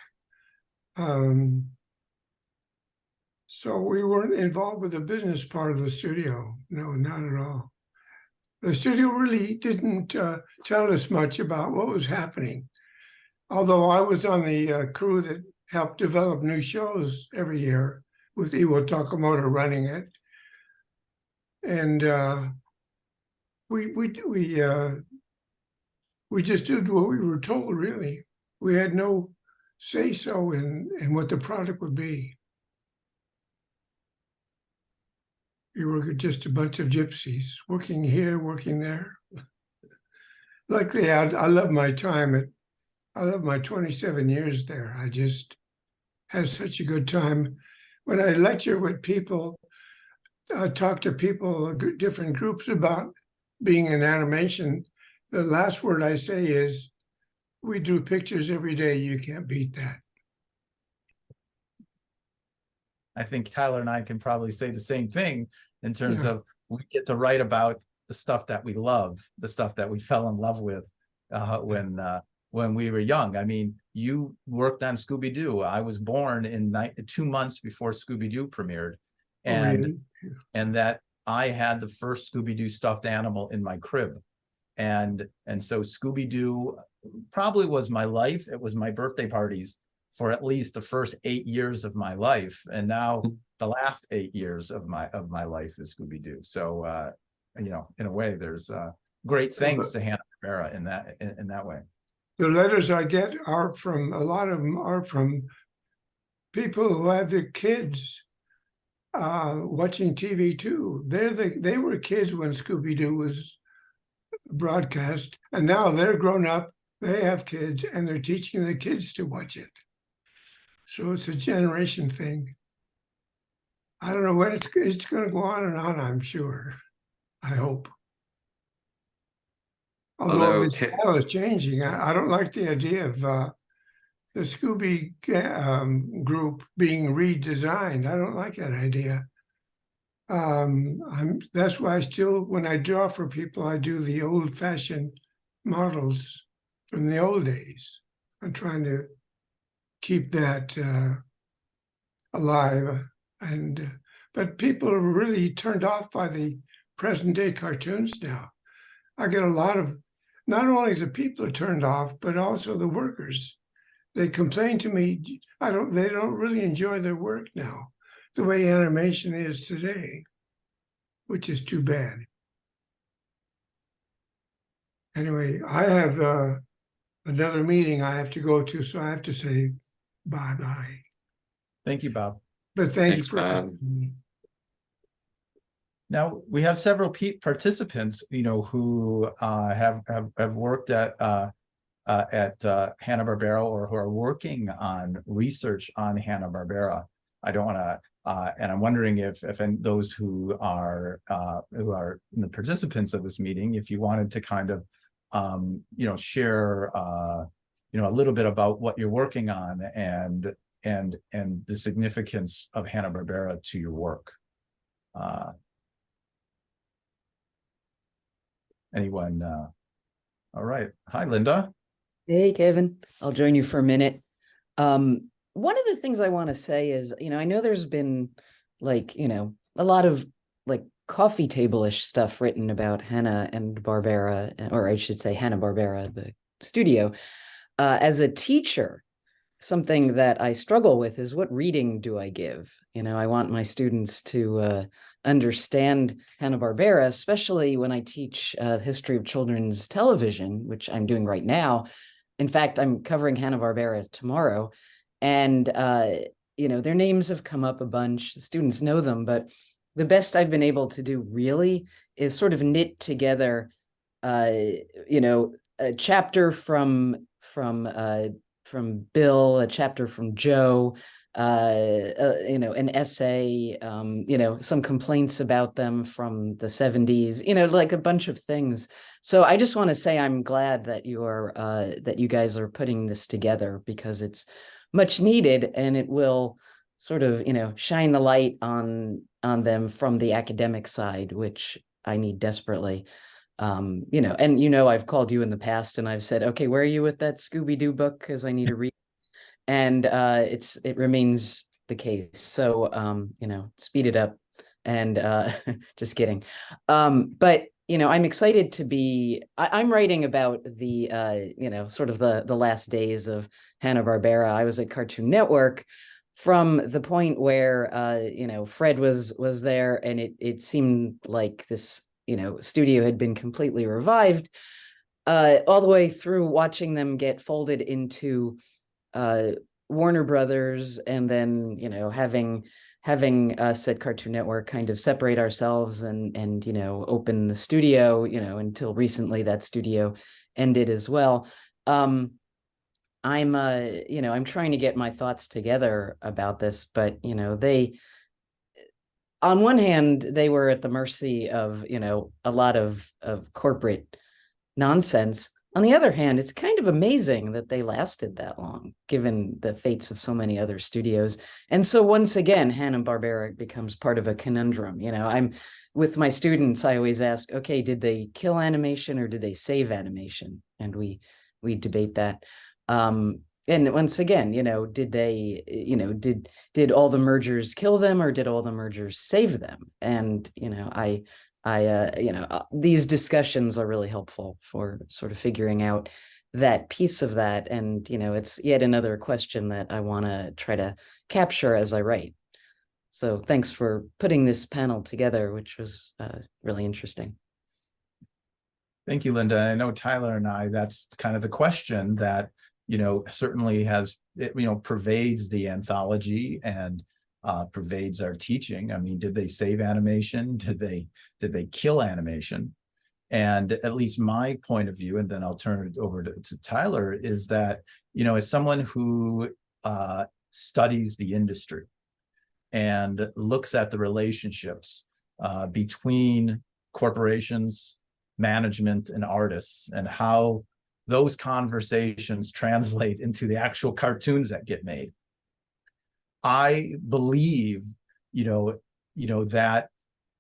So we weren't involved with the business part of the studio. No, not at all. The studio really didn't tell us much about what was happening. Although I was on the crew that helped develop new shows every year with Iwo Takamoto running it. And we just did what we were told, really. We had no say-so in what the product would be. We were just a bunch of gypsies working here, working there. Luckily, I love my time. I love my 27 years there. I just had such a good time. When I lecture with people, talk to people, different groups about being in animation, the last word I say is, we do pictures every day. You can't beat that. I think Tyler and I can probably say the same thing in terms of we get to write about the stuff that we love, the stuff that we fell in love with when we were young. I mean, you worked on Scooby-Doo. I was born in 2 months before Scooby-Doo premiered. And that I had the first Scooby-Doo stuffed animal in my crib. And so Scooby-Doo probably was my life. It was my birthday parties for at least the first 8 years of my life. And now the last 8 years of my life is Scooby-Doo. So, in a way, there's great things to Hanna-Barbera in that way. The letters I get are from, a lot of them are from people who have their kids watching TV too. They were kids when Scooby-Doo was broadcast, and now they're grown up, they have kids, and they're teaching the kids to watch it. So it's a generation thing. I don't know when it's going to go on and on, I'm sure. I hope. Although the style is changing, I don't like the idea of the Scooby group being redesigned. I don't like that idea. That's why I still, when I draw for people, I do the old-fashioned models from the old days. I'm trying to keep that alive. But people are really turned off by the present-day cartoons now. I get a lot of, not only the people are turned off, but also the workers. They complain to me, they don't really enjoy their work now, the way animation is today, which is too bad. Anyway, I have another meeting I have to go to, so I have to say bye-bye. Thank you, Bob. But thanks you for Bob. Now we have several participants, who have worked at Hanna-Barbera or who are working on research on Hanna-Barbera. I don't want to, and I'm wondering if those who are the participants of this meeting, if you wanted to kind of, share, a little bit about what you're working on and the significance of Hanna-Barbera to your work. Anyone? All right. Hi, Linda. Hey, Kevin. I'll join you for a minute. One of the things I want to say is, I know there's been a lot of coffee table-ish stuff written about Hanna and Barbera, or I should say Hanna-Barbera, the studio. As a teacher, something that I struggle with is what reading do I give? I want my students to understand Hanna-Barbera, especially when I teach history of children's television, which I'm doing right now. In fact, I'm covering Hanna-Barbera tomorrow, and their names have come up a bunch. The students know them, but the best I've been able to do really is sort of knit together, a chapter from Bill, a chapter from Joe, an essay, some complaints about them from the 70s, like a bunch of things. So I just want to say I'm glad that you guys are putting this together, because it's much needed, and it will sort of, shine the light on them from the academic side, which I need desperately. I've called you in the past and I've said, okay, where are you with that Scooby-Doo book? Because I need to read. And it remains the case. So, speed it up, and just kidding. But, I'm excited to be, I'm writing about the, sort of the last days of Hanna-Barbera. I was at Cartoon Network from the point where, Fred was there, and it seemed like this, studio had been completely revived, all the way through watching them get folded into Warner Brothers, and then having us at Cartoon Network kind of separate ourselves and open the studio, until recently that studio ended as well. I'm trying to get my thoughts together about this, but they, on one hand, they were at the mercy of a lot of corporate nonsense. On the other hand, it's kind of amazing that they lasted that long, given the fates of so many other studios. And so once again, Hanna-Barbera becomes part of a conundrum. I'm with my students, I always ask, okay, did they kill animation or did they save animation? And we debate that. And once again, did they, did all the mergers kill them, or did all the mergers save them? And, these discussions are really helpful for sort of figuring out that piece of that. And, it's yet another question that I want to try to capture as I write. So thanks for putting this panel together, which was really interesting. Thank you, Linda. I know Tyler and I, that's kind of the question that, certainly has, pervades the anthology and pervades our teaching. I mean, did they save animation? Did they kill animation? And at least my point of view, and then I'll turn it over to Tyler, is that, as someone who studies the industry and looks at the relationships between corporations, management, and artists, and how those conversations translate into the actual cartoons that get made, I believe, that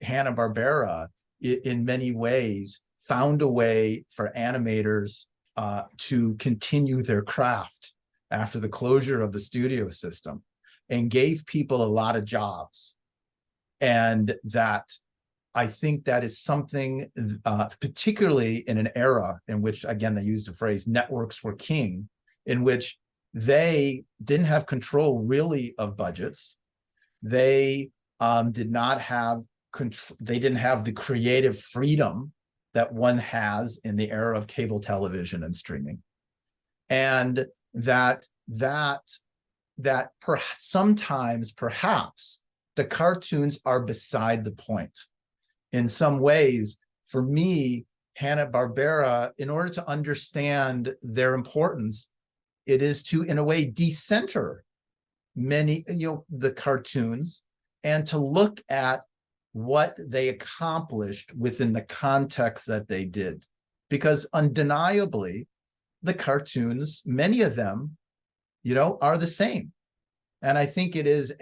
Hanna-Barbera, in many ways, found a way for animators to continue their craft after the closure of the studio system, and gave people a lot of jobs. And that, I think that is something, particularly in an era in which, again, they used the phrase networks were king, in which they didn't have control really of budgets. They did not have control. They didn't have the creative freedom that one has in the era of cable television and streaming. And that sometimes perhaps the cartoons are beside the point. In some ways, for me, Hanna-Barbera, in order to understand their importance, it is to, in a way, decenter many, the cartoons, and to look at what they accomplished within the context that they did. Because undeniably, the cartoons, many of them, are the same. And I think it's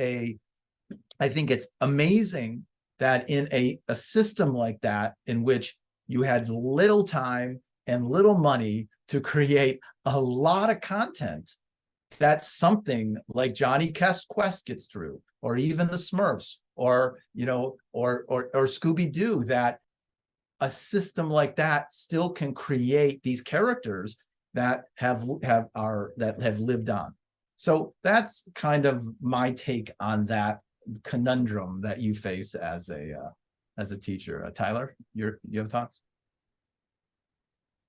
amazing that in a system like that, in which you had little time and little money to create a lot of content, that something like Johnny Quest gets through, or even the Smurfs, or Scooby-Doo, that a system like that still can create these characters that have lived on. So that's kind of my take on that conundrum that you face as a teacher. Tyler, you have thoughts?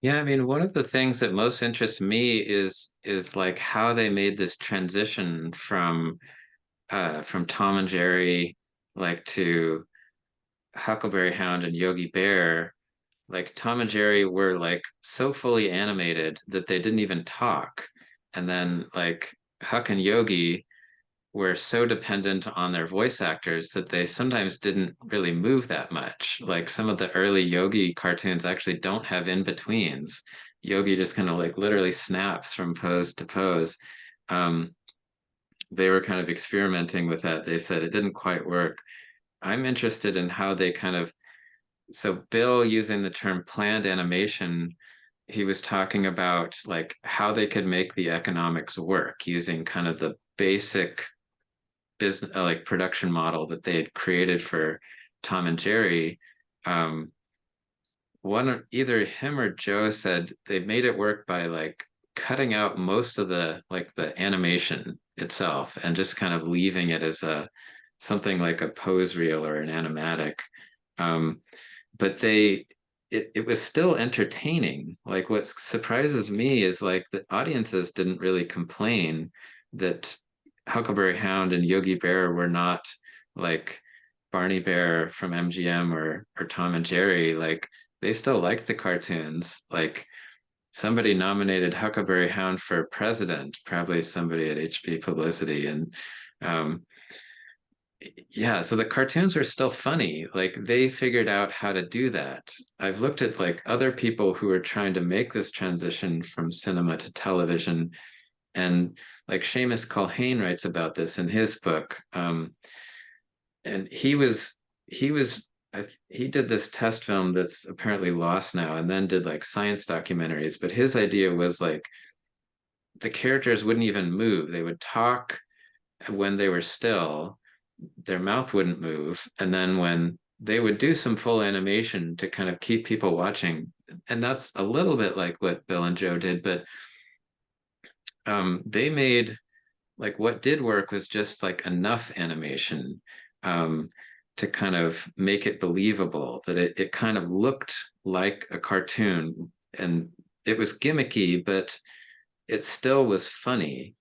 Yeah, I mean, one of the things that most interests me is like how they made this transition from Tom and Jerry, like, to Huckleberry Hound and Yogi Bear. Like, Tom and Jerry were like so fully animated that they didn't even talk, and then like Huck and Yogi were so dependent on their voice actors that they sometimes didn't really move that much. Like, some of the early Yogi cartoons actually don't have in-betweens. Yogi just kind of like literally snaps from pose to pose. They were kind of experimenting with that. They said it didn't quite work. I'm interested in how they kind of, so Bill, using the term planned animation, he was talking about like how they could make the economics work using kind of the basic business, like production model that they had created for Tom and Jerry. Either him or Joe said they made it work by like cutting out most of the animation itself and just kind of leaving it as something like a pose reel or an animatic. But it was still entertaining. Like, what surprises me is like the audiences didn't really complain that Huckleberry Hound and Yogi Bear were not like Barney Bear from MGM or Tom and Jerry. Like, they still liked the cartoons. Like, somebody nominated Huckleberry Hound for president, probably somebody at HP Publicity. And yeah, so the cartoons are still funny. Like, they figured out how to do that. I've looked at like other people who are trying to make this transition from cinema to television, and like Seamus Culhane writes about this in his book. And he did this test film that's apparently lost now, and then did like science documentaries. But his idea was like the characters wouldn't even move. They would talk when they were still, their mouth wouldn't move, and then when they would do some full animation to kind of keep people watching, and that's a little bit like what Bill and Joe did, but they made, like, what did work was just like enough animation to kind of make it believable, that it kind of looked like a cartoon, and it was gimmicky, but it still was funny.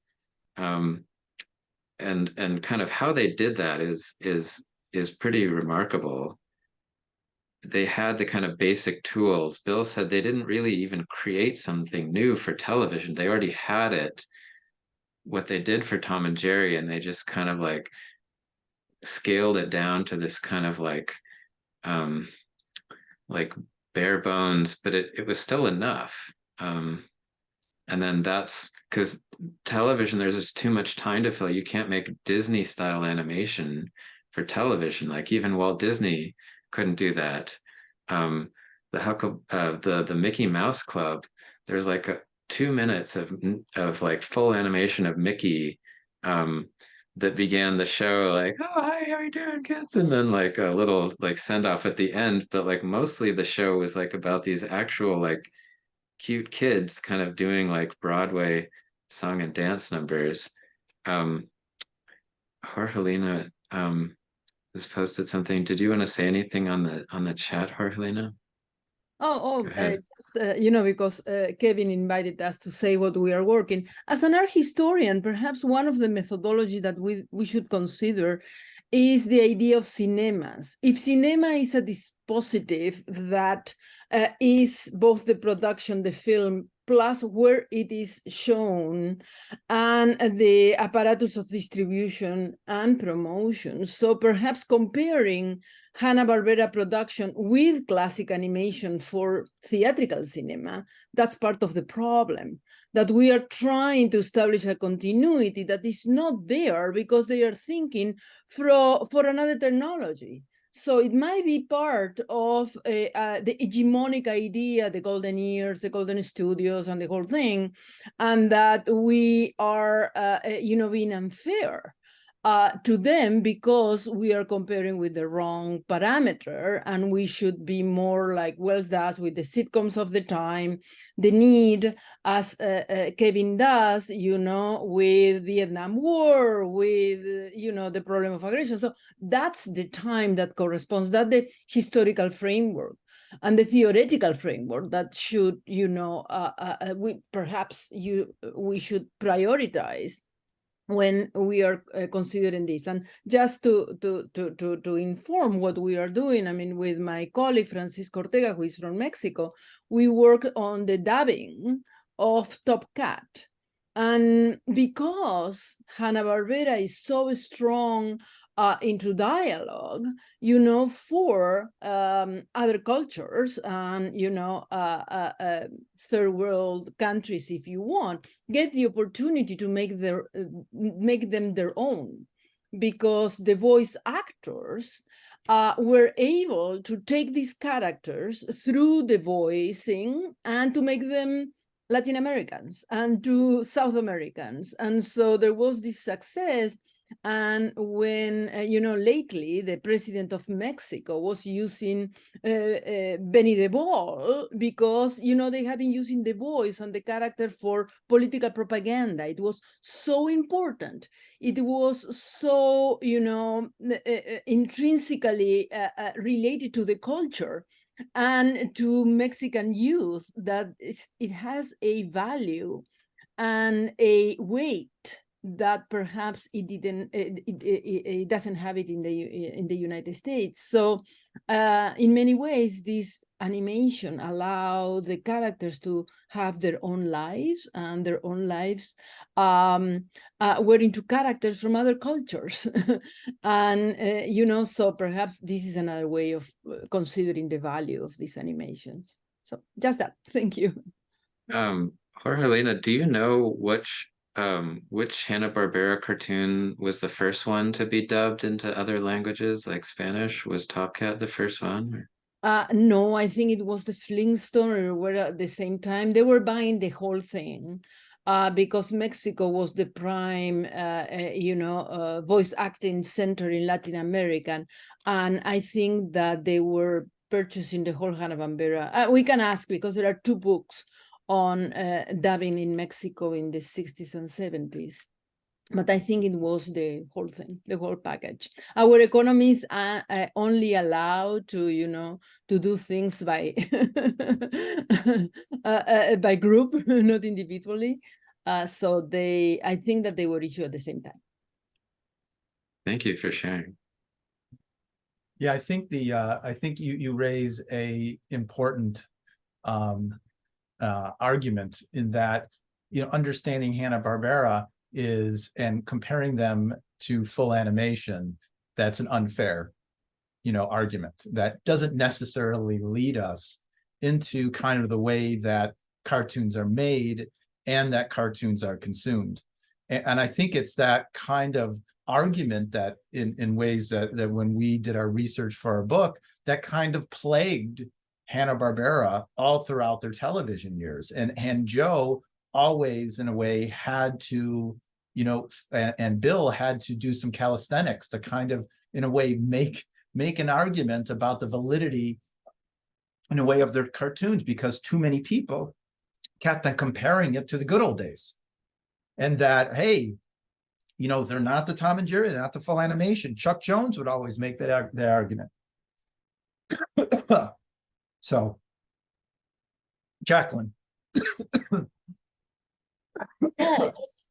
And kind of how they did that is pretty remarkable. They had the kind of basic tools. Bill said they didn't really even create something new for television. They already had it, what they did for Tom and Jerry, and they just kind of like scaled it down to this kind of like bare bones, but it was still enough. And then that's because television, there's just too much time to fill. You can't make Disney style animation for television. Like, even Walt Disney couldn't do that. The Mickey Mouse Club, there's like 2 minutes of like full animation of Mickey that began the show, like, oh, hi, how are you doing, kids? And then like a little like send off at the end. But like mostly the show was like about these actual like cute kids kind of doing like Broadway song and dance numbers. Jorgelina has posted something. Did you want to say anything on the chat, Jorgelina? Just, because Kevin invited us to say what we are working. As an art historian, perhaps one of the methodology that we should consider is the idea of cinemas. If cinema is a dispositif that is both the production, the film, plus where it is shown, and the apparatus of distribution and promotion. So perhaps comparing Hanna-Barbera production with classic animation for theatrical cinema, that's part of the problem, that we are trying to establish a continuity that is not there because they are thinking for another technology. So it might be part of the hegemonic idea, the golden years, the golden studios, and the whole thing, and that we are, being unfair to them because we are comparing with the wrong parameter, and we should be more like Wells does with the sitcoms of the time, the need, as Kevin does, with Vietnam War, with, the problem of aggression. So that's the time that corresponds, that the historical framework and the theoretical framework that should, we should prioritize when we are considering this. And just to inform what we are doing, I mean, with my colleague Francisco Ortega, who is from Mexico, we work on the dubbing of Top Cat. And because Hanna-Barbera is so strong into dialogue, for other cultures and, third world countries, if you want, get the opportunity to make them their own, because the voice actors were able to take these characters through the voicing and to make them Latin Americans and to South Americans. And so there was this success. And when, lately the president of Mexico was using Benny the Ball, because, they have been using the voice and the character for political propaganda. It was so important. It was so, intrinsically related to the culture and to Mexican youth that it has a value and a weight that perhaps it doesn't have it in the United States. So in many ways, this animation allow the characters to have their own lives, and their own lives were into characters from other cultures. And, so perhaps this is another way of considering the value of these animations. So just that. Thank you. Jorgelina, do you know which Hanna-Barbera cartoon was the first one to be dubbed into other languages like Spanish? Was Top Cat the first one? No, I think it was the Flintstones were at the same time. They were buying the whole thing because Mexico was the prime, voice acting center in Latin America. And I think that they were purchasing the whole Hanna-Barbera. We can ask, because there are two books on dubbing in Mexico in the 60s and 70s. But I think it was the whole thing, the whole package. Our economies are only allowed to, to do things by by group, not individually. So I think that they were issued at the same time. Thank you for sharing. Yeah, I think I think you raise a important argument in that, understanding Hanna-Barbera and comparing them to full animation, that's an unfair, argument that doesn't necessarily lead us into kind of the way that cartoons are made and that cartoons are consumed. And I think it's that kind of argument that in ways that when we did our research for our book, that kind of plagued Hanna-Barbera all throughout their television years. And Joe always, in a way, had to, and Bill had to do some calisthenics to kind of, in a way, make an argument about the validity, in a way, of their cartoons, because too many people kept on comparing it to the good old days. And that, hey, they're not the Tom and Jerry, they're not the full animation. Chuck Jones would always make that argument. So, Jacqueline. Yeah, just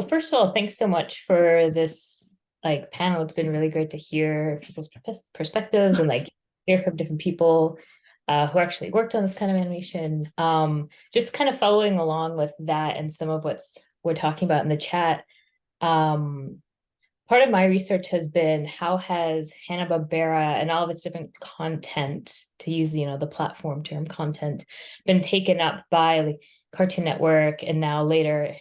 first of all, thanks so much for this like panel. It's been really great to hear people's perspectives and like hear from different people who actually worked on this kind of animation. Just kind of following along with that and some of what's we're talking about in the chat. Part of my research has been how has Hanna-Barbera and all of its different content, to use the platform term content, been taken up by like Cartoon Network and now later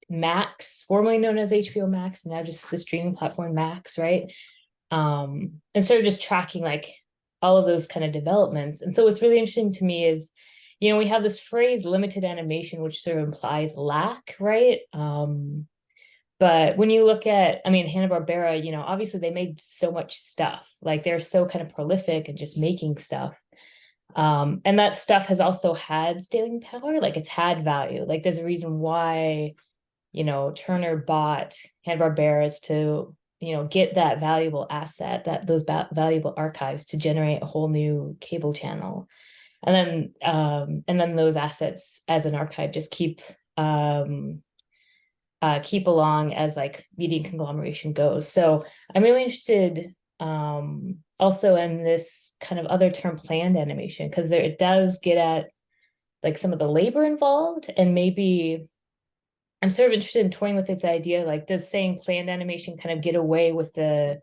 Max, formerly known as HBO Max, now just the streaming platform Max, right? And sort of just tracking like all of those kind of developments. And so what's really interesting to me is, we have this phrase limited animation, which sort of implies lack, right? But when you look at, Hanna-Barbera, obviously they made so much stuff. Like they're so kind of prolific and just making stuff. And that stuff has also had staying power, like it's had value. Like there's a reason why, Turner bought Hanna-Barbera to, get that valuable asset, those valuable archives to generate a whole new cable channel. And then those assets as an archive just keep along as like media conglomeration goes. So I'm really interested also in this kind of other term, planned animation, because it does get at like some of the labor involved, and maybe I'm sort of interested in toying with this idea, like does saying planned animation kind of get away with the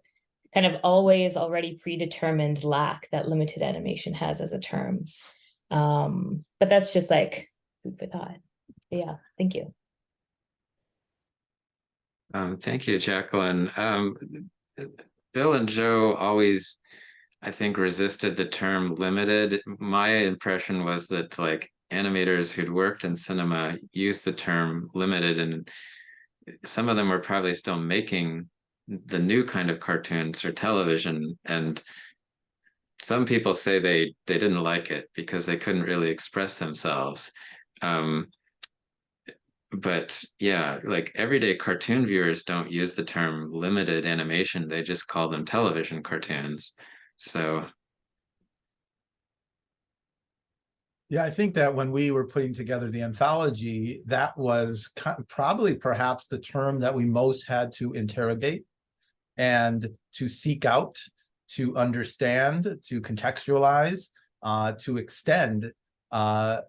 kind of always already predetermined lack that limited animation has as a term? But that's just like food for thought. Yeah, thank you. Thank you, Jacqueline. Bill and Joe always, I think, resisted the term limited. My impression was that like animators who'd worked in cinema used the term limited, and some of them were probably still making the new kind of cartoons or television. And some people say they didn't like it because they couldn't really express themselves. But yeah, like everyday cartoon viewers don't use the term limited animation. They just call them television cartoons. So yeah, I think that when we were putting together the anthology, that was probably perhaps the term that we most had to interrogate and to seek out, to understand, to contextualize, to extend,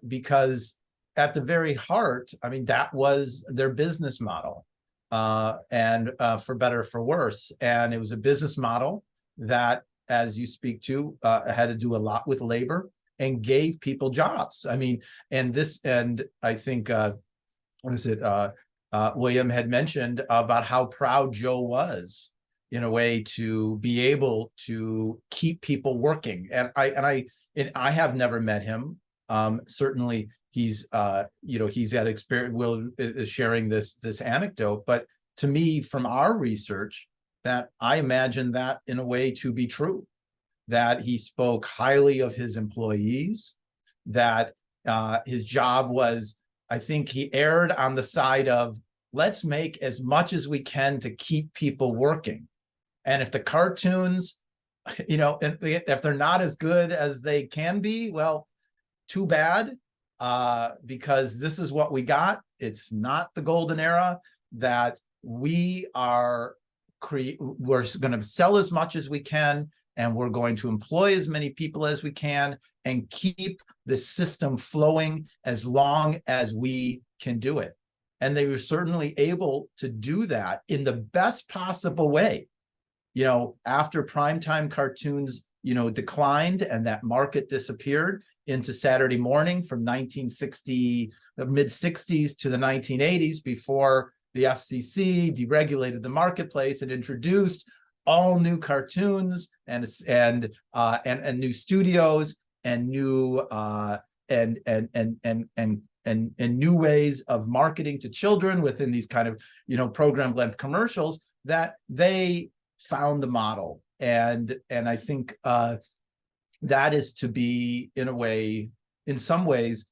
because at the very heart, that was their business model, and for better or for worse. And it was a business model that, as you speak to, had to do a lot with labor and gave people jobs. And I think, William had mentioned about how proud Joe was in a way to be able to keep people working. And I have never met him. Certainly he's had experience. Will is sharing this anecdote, but to me, from our research, that I imagine that in a way to be true, that he spoke highly of his employees, that his job was, I think he erred on the side of let's make as much as we can to keep people working. And if the cartoons, if they're not as good as they can be, well, too bad, because this is what we got. It's not the golden era. That we're going to sell as much as we can, and we're going to employ as many people as we can and keep the system flowing as long as we can do it. And they were certainly able to do that in the best possible way. After primetime cartoons, declined and that market disappeared into Saturday morning from the mid-60s to the 1980s, before the FCC deregulated the marketplace and introduced all new cartoons and new studios and new and new ways of marketing to children within these kind of program length commercials, that they found the model. And I think that is to be, in some ways,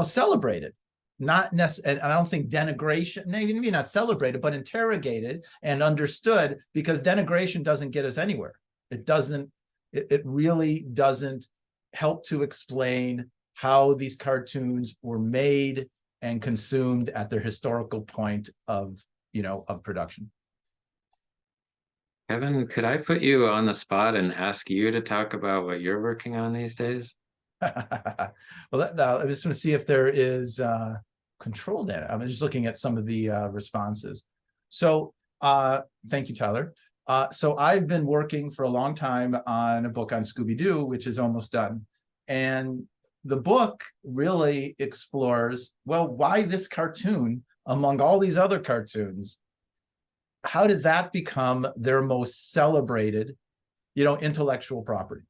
celebrated. Not necessarily, and I don't think denigration, maybe not celebrated, but interrogated and understood, because denigration doesn't get us anywhere. It really doesn't help to explain how these cartoons were made and consumed at their historical point of production. Kevin, could I put you on the spot and ask you to talk about what you're working on these days? Well, I just want to see if there is control data. I'm just looking at some of the responses. So thank you, Tyler. So I've been working for a long time on a book on Scooby-Doo, which is almost done. And the book really explores, well, why this cartoon among all these other cartoons? How did that become their most celebrated, intellectual property?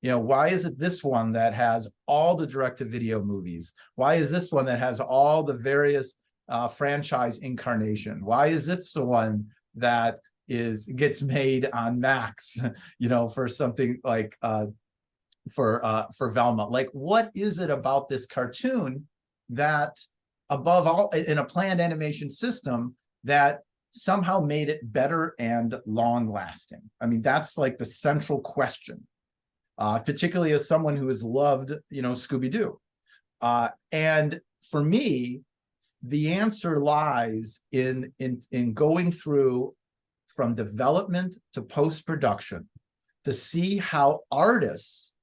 Why is it this one that has all the direct-to-video movies? Why is this one that has all the various franchise incarnation? Why is this the one that gets made on Max, for something like for Velma? Like, what is it about this cartoon that, above all, in a planned animation system, that somehow made it better and long-lasting? I mean, that's like the central question. Particularly as someone who has loved, Scooby-Doo. And for me, the answer lies in going through from development to post-production to see how artists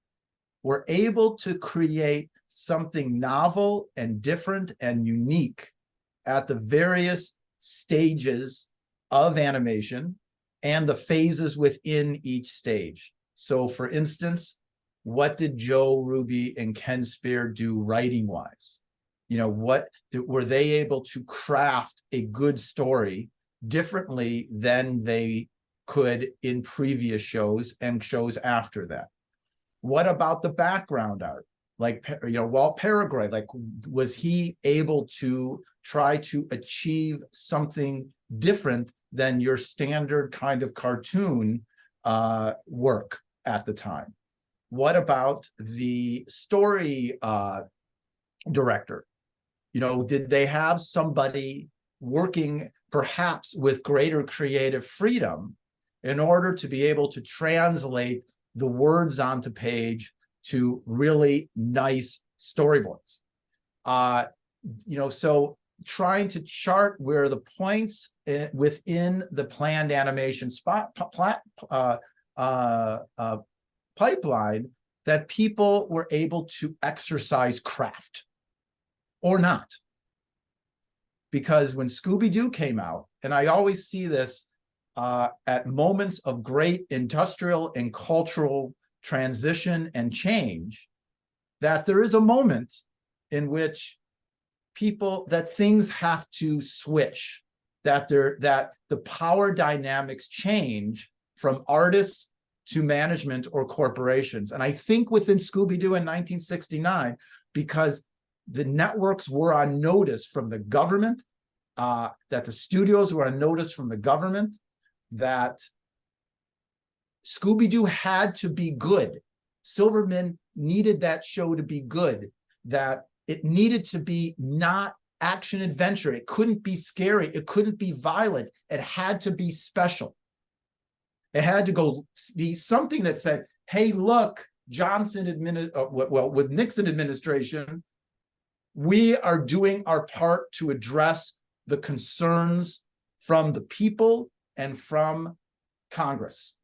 were able to create something novel and different and unique at the various stages of animation and the phases within each stage. So, for instance, what did Joe Ruby and Ken Spear do writing-wise? What were they able to craft a good story differently than they could in previous shows and shows after that? What about the background art? Like, Walt Paragraph, like, was he able to try to achieve something different than your standard kind of cartoon work at the time? What about the story director? Did they have somebody working perhaps with greater creative freedom in order to be able to translate the words onto page to really nice storyboards? So trying to chart where the points within the planned animation pipeline that people were able to exercise craft or not. Because when Scooby-Doo came out, and I always see this at moments of great industrial and cultural transition and change, that there is a moment in which things have to switch, that the power dynamics change from artists to management or corporations. And I think within Scooby-Doo in 1969, because the networks were on notice from the government, that the studios were on notice from the government, that Scooby-Doo had to be good. Silverman needed that show to be good, that it needed to be not action adventure. It couldn't be scary. It couldn't be violent. It had to be special. It had to be something that said, hey, look, with Nixon administration, we are doing our part to address the concerns from the people and from Congress.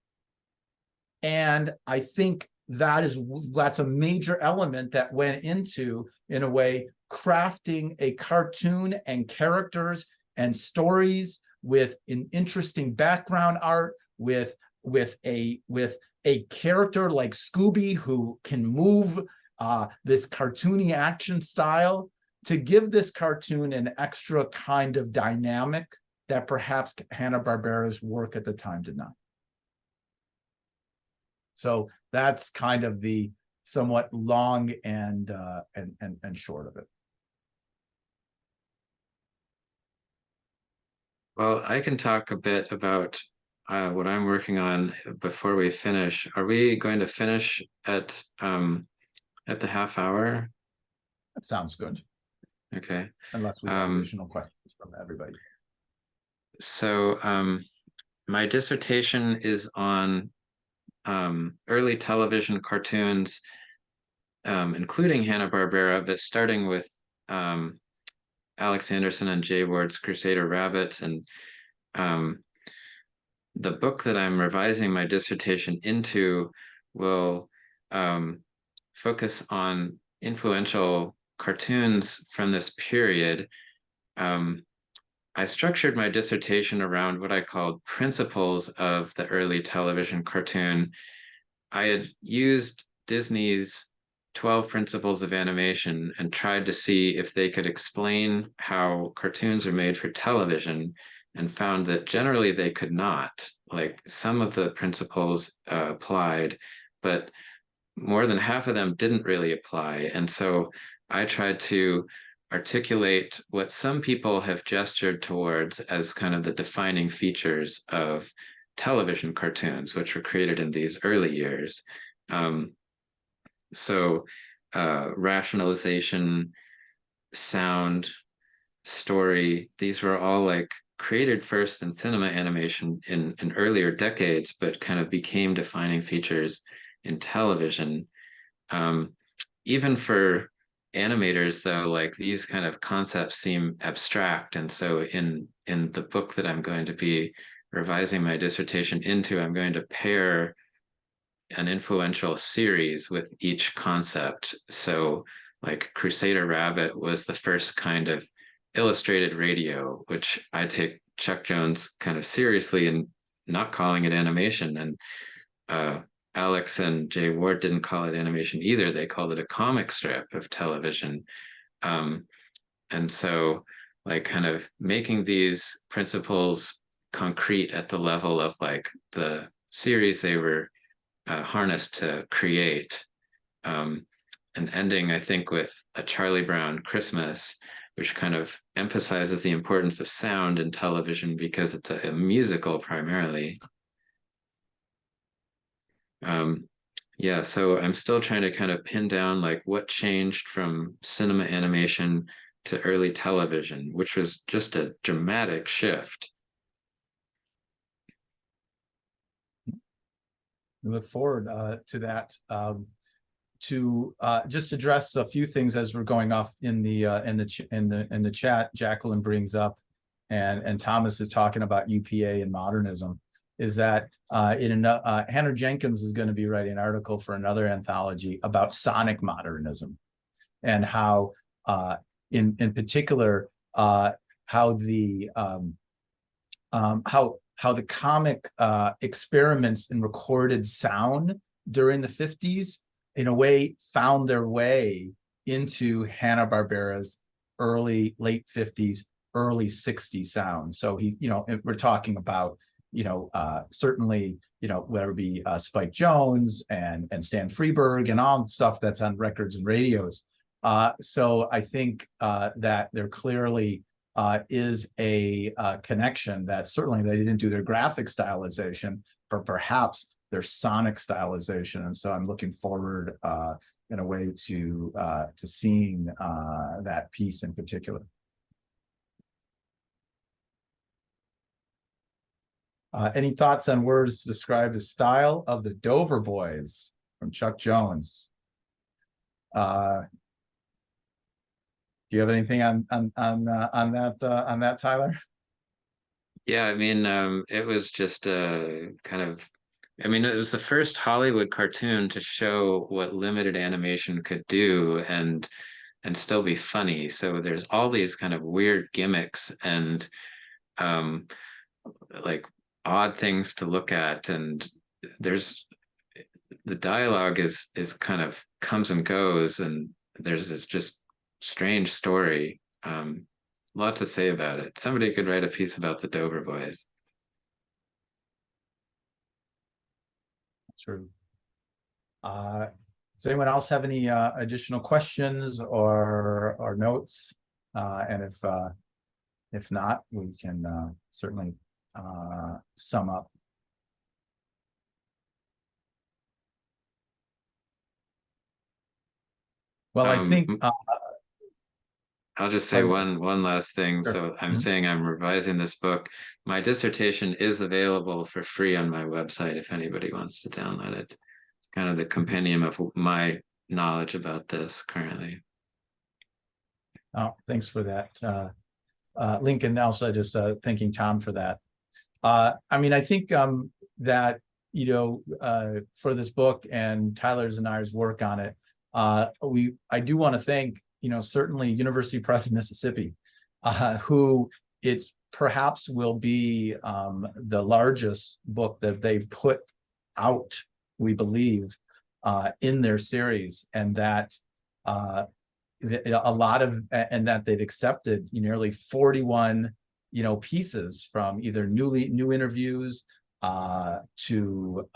And I think that's a major element that went into, in a way, crafting a cartoon and characters and stories with an interesting background art, with a character like Scooby who can move this cartoony action style, to give this cartoon an extra kind of dynamic that perhaps Hanna-Barbera's work at the time did not. So that's kind of the somewhat long and short of it. Well, I can talk a bit about what I'm working on before we finish. Are we going to finish at the half hour? That sounds good. Okay. Unless we have additional questions from everybody. So my dissertation is on early television cartoons, including Hanna-Barbera, but starting with Alex Anderson and Jay Ward's Crusader Rabbit, and the book that I'm revising my dissertation into will focus on influential cartoons from this period. I structured my dissertation around what I called principles of the early television cartoon. I had used Disney's 12 principles of animation and tried to see if they could explain how cartoons are made for television, and found that generally they could not. Like, some of the principles applied, but more than half of them didn't really apply. And so I tried to articulate what some people have gestured towards as kind of the defining features of television cartoons, which were created in these early years. Rationalization, sound, story, these were all like created first in cinema animation in earlier decades, but kind of became defining features in television. Even for animators, though, like, these kind of concepts seem abstract. And so in the book that I'm going to be revising my dissertation into, I'm going to pair an influential series with each concept. So like Crusader Rabbit was the first kind of illustrated radio, which I take Chuck Jones kind of seriously in not calling it animation. And Alex and Jay Ward didn't call it animation either. They called it a comic strip of television. And so, like, kind of making these principles concrete at the level of like the series they were harnessed to create, and ending, I think, with A Charlie Brown Christmas, which kind of emphasizes the importance of sound in television because it's a musical primarily. Yeah, so I'm still trying to kind of pin down like what changed from cinema animation to early television, which was just a dramatic shift. We look forward to that. To just address a few things as we're going off in the chat, Jacqueline brings up, and Thomas is talking about UPA and modernism. Is that Hannah Jenkins is going to be writing an article for another anthology about sonic modernism, and how, in particular, how the comic experiments in recorded sound during the 50s, in a way, found their way into Hanna-Barbera's late 50s, early 60s sound. So we're talking about, certainly, whether it be Spike Jones and Stan Freberg and all the stuff that's on records and radios. So I think that there clearly is a connection that certainly they didn't do their graphic stylization, but perhaps their sonic stylization. And so I'm looking forward in a way to seeing that piece in particular. Any thoughts on words to describe the style of the Dover Boys from Chuck Jones? Do you have anything on that, Tyler? Yeah, I mean, it was just a kind of, I mean, it was the first Hollywood cartoon to show what limited animation could do and still be funny. So there's all these kind of weird gimmicks and like odd things to look at, and there's the dialogue is kind of comes and goes, and there's this just strange story. A lot to say about it. Somebody could write a piece about the Dover Boys. True. Does anyone else have any additional questions or notes? And if not, we can certainly sum up. Well, I think I'll just say one last thing. Sure. So I'm saying I'm revising this book. My dissertation is available for free on my website if anybody wants to download it. It's kind of the compendium of my knowledge about this currently. Oh, thanks for that, Lincoln. Also, just thanking Tom for that. I mean, I think that, for this book and Tyler's and I's work on it, I do want to thank, certainly University Press of Mississippi, who it's perhaps will be the largest book that they've put out, we believe, in their series, and that that they've accepted nearly 41 pieces from either new interviews to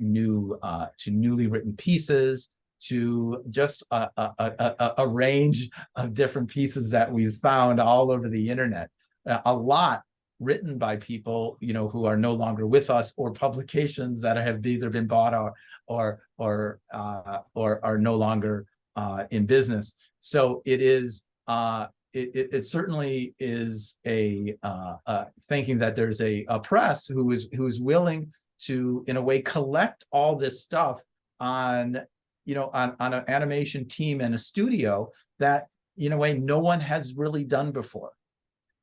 newly written pieces, to just a range of different pieces that we've found all over the internet. A lot written by people who are no longer with us, or publications that have either been bought or are no longer in business. So it is it certainly is a thinking that there's a press who is willing to, in a way, collect all this stuff on on an animation team and a studio that, in a way, no one has really done before.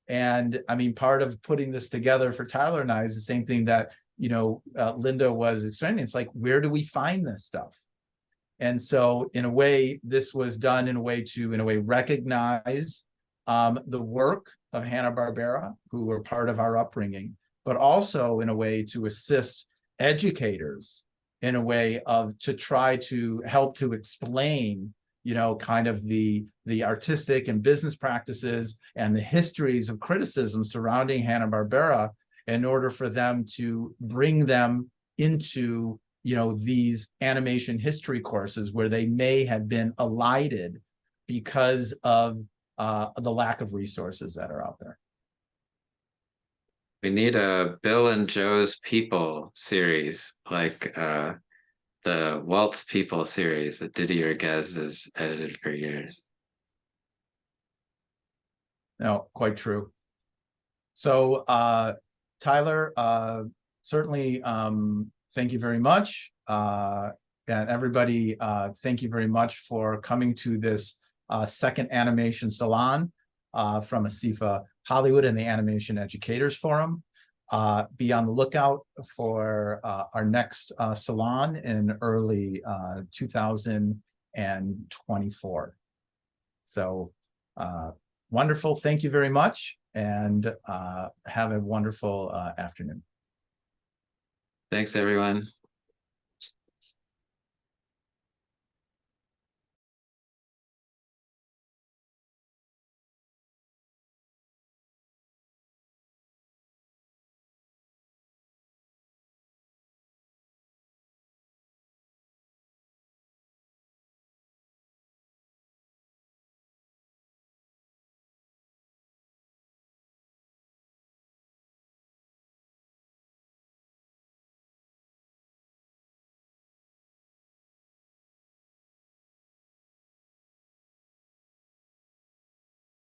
And I mean, part of putting this together for Tyler and I is the same thing that Linda was explaining. It's like, where do we find this stuff? And so, in a way, this was done in a way to, recognize the work of Hanna-Barbera, who were part of our upbringing, but also in a way to assist educators in a way to try to help to explain, kind of the artistic and business practices and the histories of criticism surrounding Hanna-Barbera, in order for them to bring them into these animation history courses where they may have been elided because of the lack of resources that are out there. We need a Bill and Joe's People series, like the Walt's People series that Didier Guez has edited for years. No, quite true. So Tyler, certainly thank you very much. And everybody, thank you very much for coming to this second animation salon from ASIFA-Hollywood and the Animation Educators Forum. Be on the lookout for our next salon in early 2024. So wonderful. Thank you very much, and have a wonderful afternoon. Thanks, everyone.